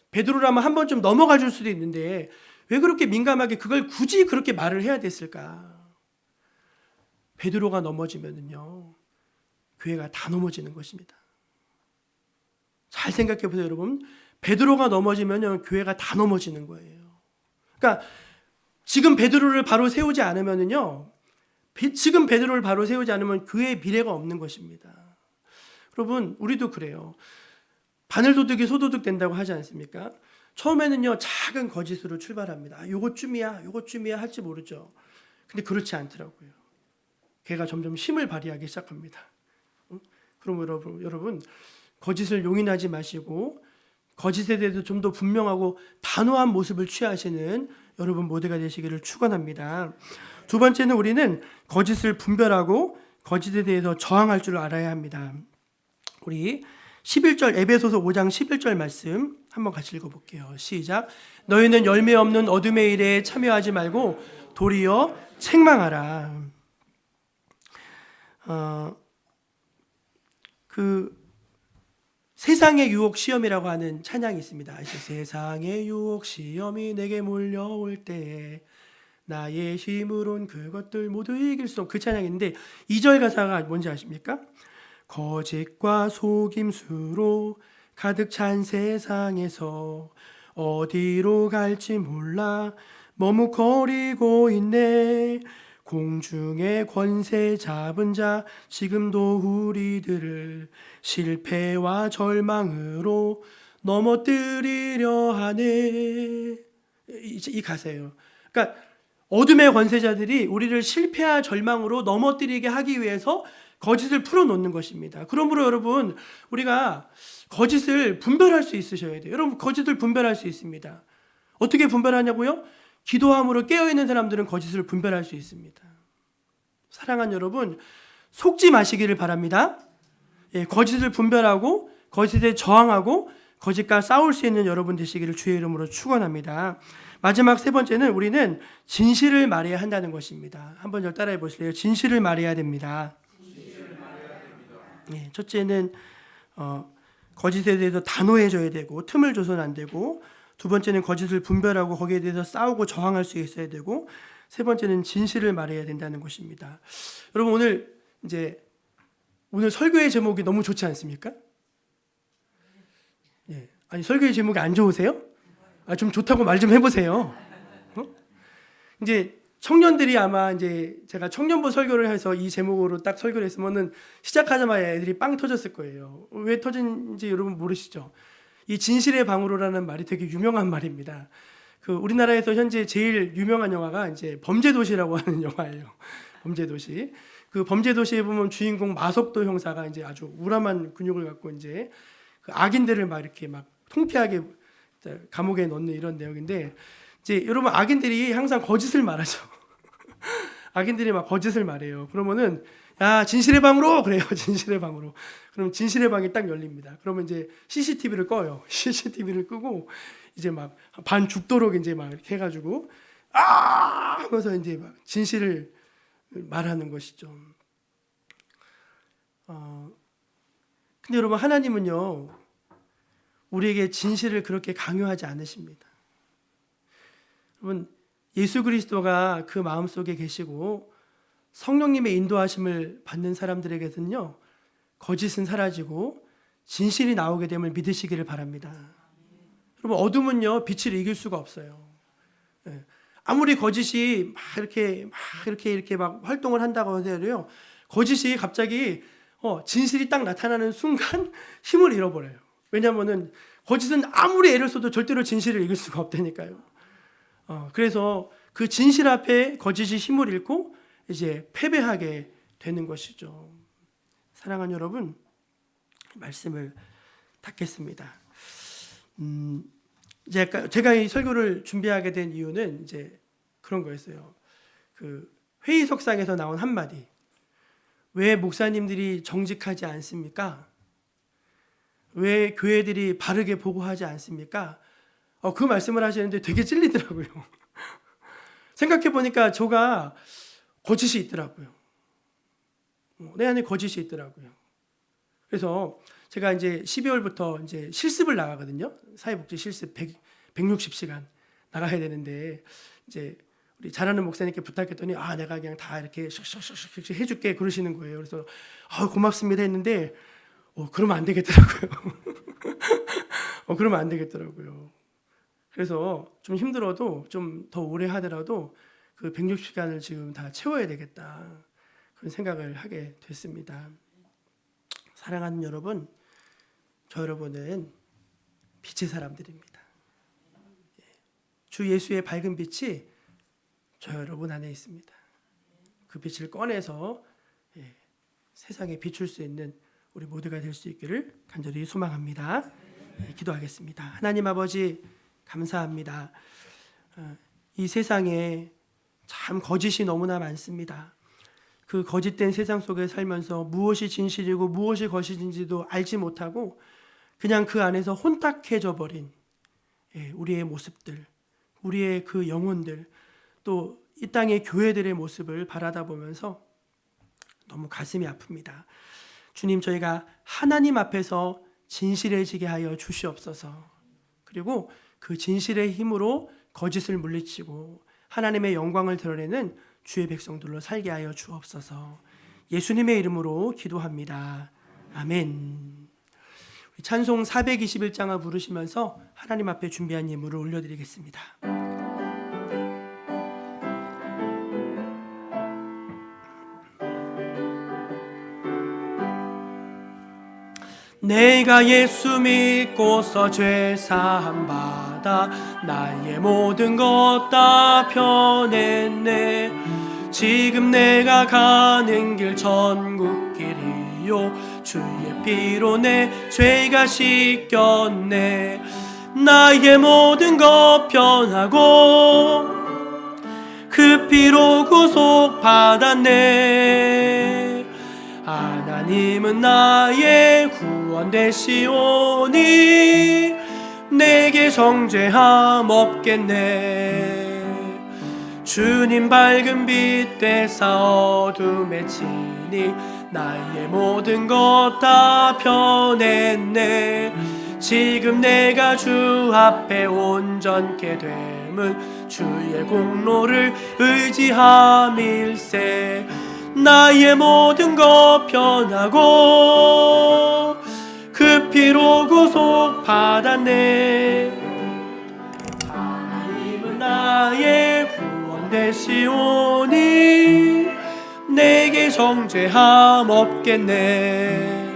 Speaker 1: 베드로라면 한 번쯤 넘어가 줄 수도 있는데 왜 그렇게 민감하게 그걸 굳이 그렇게 말을 해야 됐을까? 베드로가 넘어지면은요 교회가 다 넘어지는 것입니다. 잘 생각해 보세요, 여러분. 베드로가 넘어지면요 교회가 다 넘어지는 거예요. 그러니까 지금 베드로를 바로 세우지 않으면은요, 교회의 미래가 없는 것입니다. 여러분, 우리도 그래요. 바늘도둑이 소도둑 된다고 하지 않습니까? 처음에는요 작은 거짓으로 출발합니다. 요것쯤이야 할지 모르죠. 근데 그렇지 않더라고요. 걔가 점점 힘을 발휘하기 시작합니다. 그럼 여러분 거짓을 용인하지 마시고 거짓에 대해서 좀 더 분명하고 단호한 모습을 취하시는 여러분 모두가 되시기를 축원합니다. 두 번째는 우리는 거짓을 분별하고 거짓에 대해서 저항할 줄 알아야 합니다. 우리 11절 에베소서 5장 11절 말씀 한번 같이 읽어볼게요. 시작. 너희는 열매 없는 어둠의 일에 참여하지 말고 도리어 책망하라. 세상의 유혹 시험이라고 하는 찬양이 있습니다. 세상의 유혹 시험이 내게 몰려올 때 나의 힘으론 그것들 모두 이길 수 없는 그 찬양인데 2절 가사가 뭔지 아십니까? 거짓과 속임수로 가득 찬 세상에서 어디로 갈지 몰라 머뭇거리고 있네. 공중의 권세 잡은 자 지금도 우리들을 실패와 절망으로 넘어뜨리려 하네. 이 가사예요. 그러니까 어둠의 권세자들이 우리를 실패와 절망으로 넘어뜨리게 하기 위해서 거짓을 풀어놓는 것입니다. 그러므로 여러분, 우리가 거짓을 분별할 수 있으셔야 돼요. 여러분, 거짓을 분별할 수 있습니다. 어떻게 분별하냐고요? 기도함으로 깨어있는 사람들은 거짓을 분별할 수 있습니다. 사랑하는 여러분, 속지 마시기를 바랍니다. 거짓을 분별하고 거짓에 저항하고 거짓과 싸울 수 있는 여러분 되시기를 주의 이름으로 축원합니다. 마지막 세 번째는 우리는 진실을 말해야 한다는 것입니다. 한번 저 따라해 보실래요? 진실을 말해야 됩니다. 첫째는 거짓에 대해서 단호해져야 되고 틈을 줘서는 안 되고, 두 번째는 거짓을 분별하고 거기에 대해서 싸우고 저항할 수 있어야 되고, 세 번째는 진실을 말해야 된다는 것입니다. 여러분, 오늘 설교의 제목이 너무 좋지 않습니까? 아니, 설교의 제목이 안 좋으세요? 좀 좋다고 말 좀 해보세요. 이제 청년들이 아마 이제 제가 청년부 설교를 해서 이 제목으로 딱 설교를 했으면은 시작하자마자 애들이 빵 터졌을 거예요. 왜 터진지 여러분 모르시죠? 이 진실의 방으로라는 말이 되게 유명한 말입니다. 우리나라에서 현재 제일 유명한 영화가 이제 범죄도시라고 하는 영화예요. 범죄도시. 범죄도시에 보면 주인공 마석도 형사가 이제 아주 우람한 근육을 갖고 이제 악인들을 막 이렇게 막 통쾌하게 감옥에 넣는 이런 내용인데, 이제 여러분, 악인들이 항상 거짓을 말하죠. 악인들이 막 거짓을 말해요. 그러면은 야, 진실의 방으로 그래요. 진실의 방으로. 그럼 진실의 방이 딱 열립니다. 그러면 이제 CCTV를 꺼요. CCTV를 끄고 이제 막 반 죽도록 이제 막 이렇게 해가지고 하면서 이제 막 진실을 말하는 것이죠. 근데 여러분, 하나님은요, 우리에게 진실을 그렇게 강요하지 않으십니다. 여러분, 예수 그리스도가 그 마음속에 계시고 성령님의 인도하심을 받는 사람들에게는요, 거짓은 사라지고 진실이 나오게 됨을 믿으시기를 바랍니다. 여러분, 어둠은요, 빛을 이길 수가 없어요. 아무리 거짓이 이렇게 막 활동을 한다고 해도요, 거짓이 갑자기 진실이 딱 나타나는 순간 힘을 잃어버려요. 왜냐하면은 거짓은 아무리 애를 써도 절대로 진실을 이길 수가 없다니까요. 그래서 그 진실 앞에 거짓이 힘을 잃고 이제 패배하게 되는 것이죠. 사랑하는 여러분, 말씀을 닫겠습니다. 제가 이 설교를 준비하게 된 이유는 이제 그런 거였어요. 회의석상에서 나온 한마디. 왜 목사님들이 정직하지 않습니까? 왜 교회들이 바르게 보고하지 않습니까? 그 말씀을 하시는데 되게 찔리더라고요. 생각해 보니까 저가 거짓이 있더라고요. 내 안에 거짓이 있더라고요. 그래서 제가 이제 12월부터 이제 실습을 나가거든요. 사회복지 실습 160시간 나가야 되는데, 이제 우리 잘하는 목사님께 부탁했더니 내가 그냥 다 이렇게 슉슉슉슉 해줄게 그러시는 거예요. 그래서 고맙습니다 했는데 그러면 안 되겠더라고요. 그러면 안 되겠더라고요. 그래서 좀 힘들어도 좀 더 오래 하더라도 그 160시간을 지금 다 채워야 되겠다, 그런 생각을 하게 됐습니다. 사랑하는 여러분, 저 여러분은 빛의 사람들입니다. 주 예수의 밝은 빛이 저 여러분 안에 있습니다. 그 빛을 꺼내서 세상에 비출 수 있는 우리 모두가 될 수 있기를 간절히 소망합니다. 기도하겠습니다. 하나님 아버지, 감사합니다. 이 세상에 참 거짓이 너무나 많습니다. 그 거짓된 세상 속에 살면서 무엇이 진실이고 무엇이 거짓인지도 알지 못하고 그냥 그 안에서 혼탁해져 버린 우리의 모습들, 우리의 그 영혼들, 또 이 땅의 교회들의 모습을 바라다 보면서 너무 가슴이 아픕니다. 주님, 저희가 하나님 앞에서 진실해지게 하여 주시옵소서. 그리고 그 진실의 힘으로 거짓을 물리치고 하나님의 영광을 드러내는 주의 백성들로 살게 하여 주옵소서. 예수님의 이름으로 기도합니다. 아멘. 찬송 421장을 부르시면서 하나님 앞에 준비한 예물을 올려드리겠습니다. 내가 예수 믿고서 죄 사함 받아 나의 모든 것 다 편했네. 지금 내가 가는 길 천국길이요 주의 피로 내 죄가 씻겼네. 나의 모든 것 편하고 그 피로 구속 받았네. 하나님은 나의 구원 되시오니 내게 정죄함 없겠네. 주님 밝은 빛 되사 어둠에 치니 나의 모든 것 다 편했네. 지금 내가 주 앞에 온전케 됨은 주의 공로를 의지함일세. 나의 모든 것 편하고 그 피로 구속 받았네. 하나님은 나의 구원 되시오니 내게 정죄함 없겠네.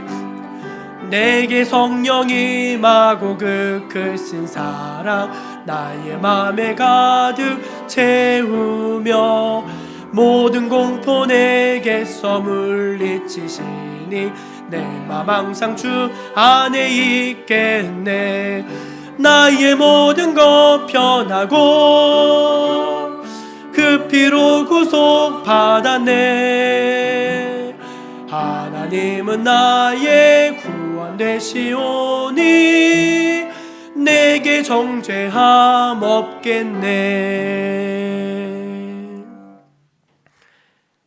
Speaker 1: 내게 성령이 임하고 그 크신 사랑 나의 맘에 가득 채우며 모든 공포 내게서 물리치시니 내 맘 항상 주 안에 있겠네. 나의 모든 것 편하고 그 피로 구속 받았네. 하나님은 나의 구원 되시오니 내게 정죄함 없겠네.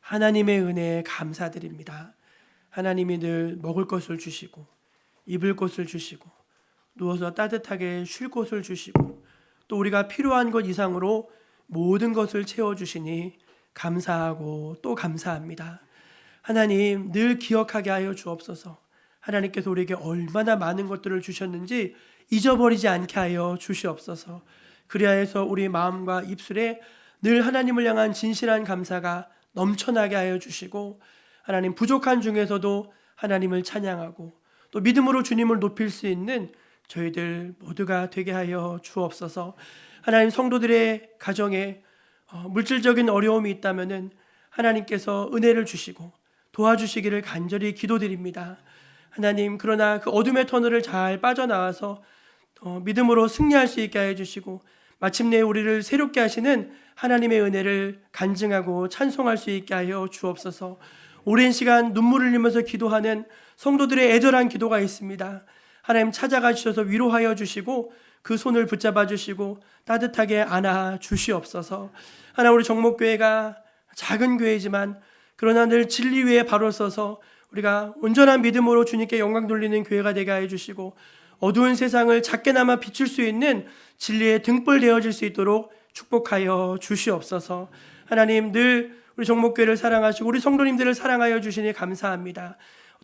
Speaker 1: 하나님의 은혜에 감사드립니다. 하나님이 늘 먹을 것을 주시고 입을 곳을 주시고 누워서 따뜻하게 쉴 곳을 주시고 또 우리가 필요한 것 이상으로 모든 것을 채워주시니 감사하고 또 감사합니다. 하나님 늘 기억하게 하여 주옵소서. 하나님께서 우리에게 얼마나 많은 것들을 주셨는지 잊어버리지 않게 하여 주시옵소서. 그리하여서 우리 마음과 입술에 늘 하나님을 향한 진실한 감사가 넘쳐나게 하여 주시고 하나님 부족한 중에서도 하나님을 찬양하고 또 믿음으로 주님을 높일 수 있는 저희들 모두가 되게 하여 주옵소서. 하나님 성도들의 가정에 물질적인 어려움이 있다면은 하나님께서 은혜를 주시고 도와주시기를 간절히 기도드립니다. 하나님 그러나 그 어둠의 터널을 잘 빠져나와서 믿음으로 승리할 수 있게 하여 주시고 마침내 우리를 새롭게 하시는 하나님의 은혜를 간증하고 찬송할 수 있게 하여 주옵소서. 오랜 시간 눈물을 흘리면서 기도하는 성도들의 애절한 기도가 있습니다. 하나님 찾아가 주셔서 위로하여 주시고 그 손을 붙잡아 주시고 따뜻하게 안아 주시옵소서. 하나님 우리 정목교회가 작은 교회지만 그러나 늘 진리 위에 바로 서서 우리가 온전한 믿음으로 주님께 영광 돌리는 교회가 되게 하여 주시고 어두운 세상을 작게나마 비출 수 있는 진리의 등불 되어질 수 있도록 축복하여 주시옵소서. 하나님 늘 우리 정목교회를 사랑하시고 우리 성도님들을 사랑하여 주시니 감사합니다.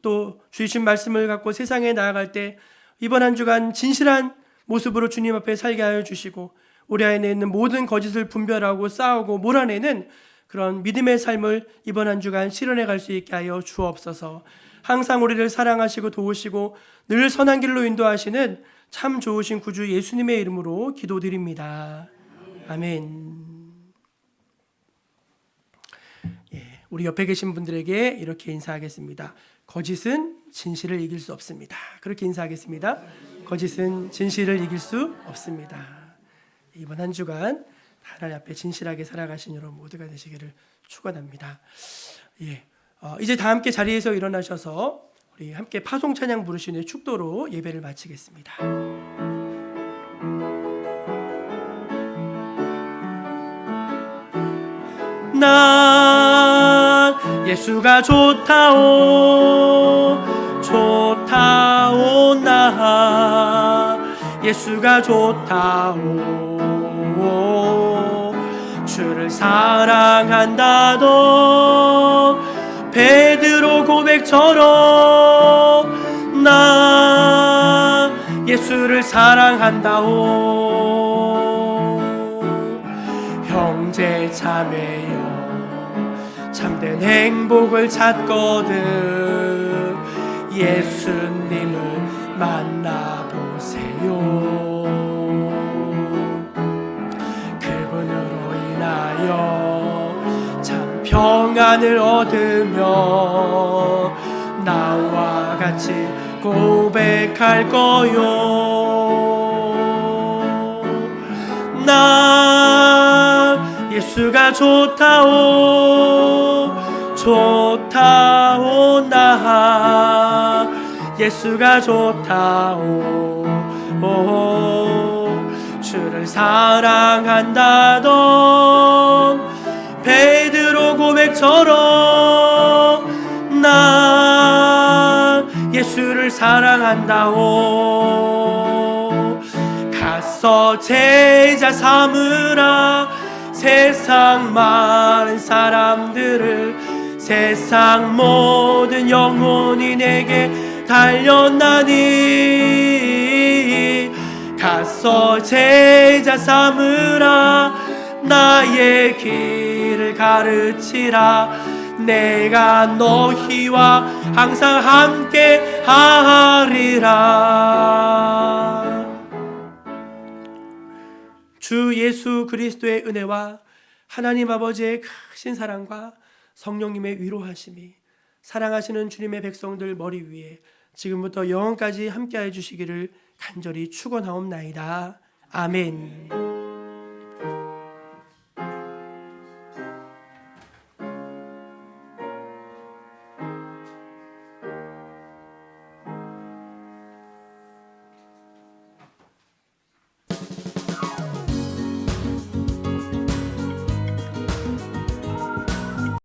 Speaker 1: 또 주신 말씀을 갖고 세상에 나아갈 때 이번 한 주간 진실한 모습으로 주님 앞에 살게 하여 주시고 우리 안에 있는 모든 거짓을 분별하고 싸우고 몰아내는 그런 믿음의 삶을 이번 한 주간 실현해 갈 수 있게 하여 주옵소서. 항상 우리를 사랑하시고 도우시고 늘 선한 길로 인도하시는 참 좋으신 구주 예수님의 이름으로 기도드립니다. 아멘. 우리 옆에 계신 분들에게 이렇게 인사하겠습니다. 거짓은 진실을 이길 수 없습니다. 그렇게 인사하겠습니다. 거짓은 진실을 이길 수 없습니다. 이번 한 주간 하나님 앞에 진실하게 살아가신 여러분 모두가 되시기를 축원합니다. 이제 다 함께 자리에서 일어나셔서 우리 함께 파송 찬양 부르시는 축도로 예배를 마치겠습니다. 난 예수가 좋다오 좋다오 나 예수가 좋다오 주를 사랑한다던 베드로 고백처럼 나 예수를 사랑한다오 형제 자매여 참된 행복을 찾거든 예수님을 만나보세요. 그분으로 인하여 참 평안을 얻으며 나와 같이 고백할 거요. 나 예수가 좋다오, 좋다오. 나 예수가 좋다오. 주를 사랑한다던 베드로 고백처럼 나 예수를 사랑한다오. 가서 제자 삼으라. 세상 많은 사람들을, 세상 모든 영혼이 내게 달렸나니 가서 제자 삼으라. 나의 길을 가르치라. 내가 너희와 항상 함께 하리라. 주 예수 그리스도의 은혜와 하나님 아버지의 크신 사랑과 성령님의 위로하심이 사랑하시는 주님의 백성들 머리 위에 지금부터 영원까지 함께해 주시기를 간절히 축원하옵나이다. 아멘.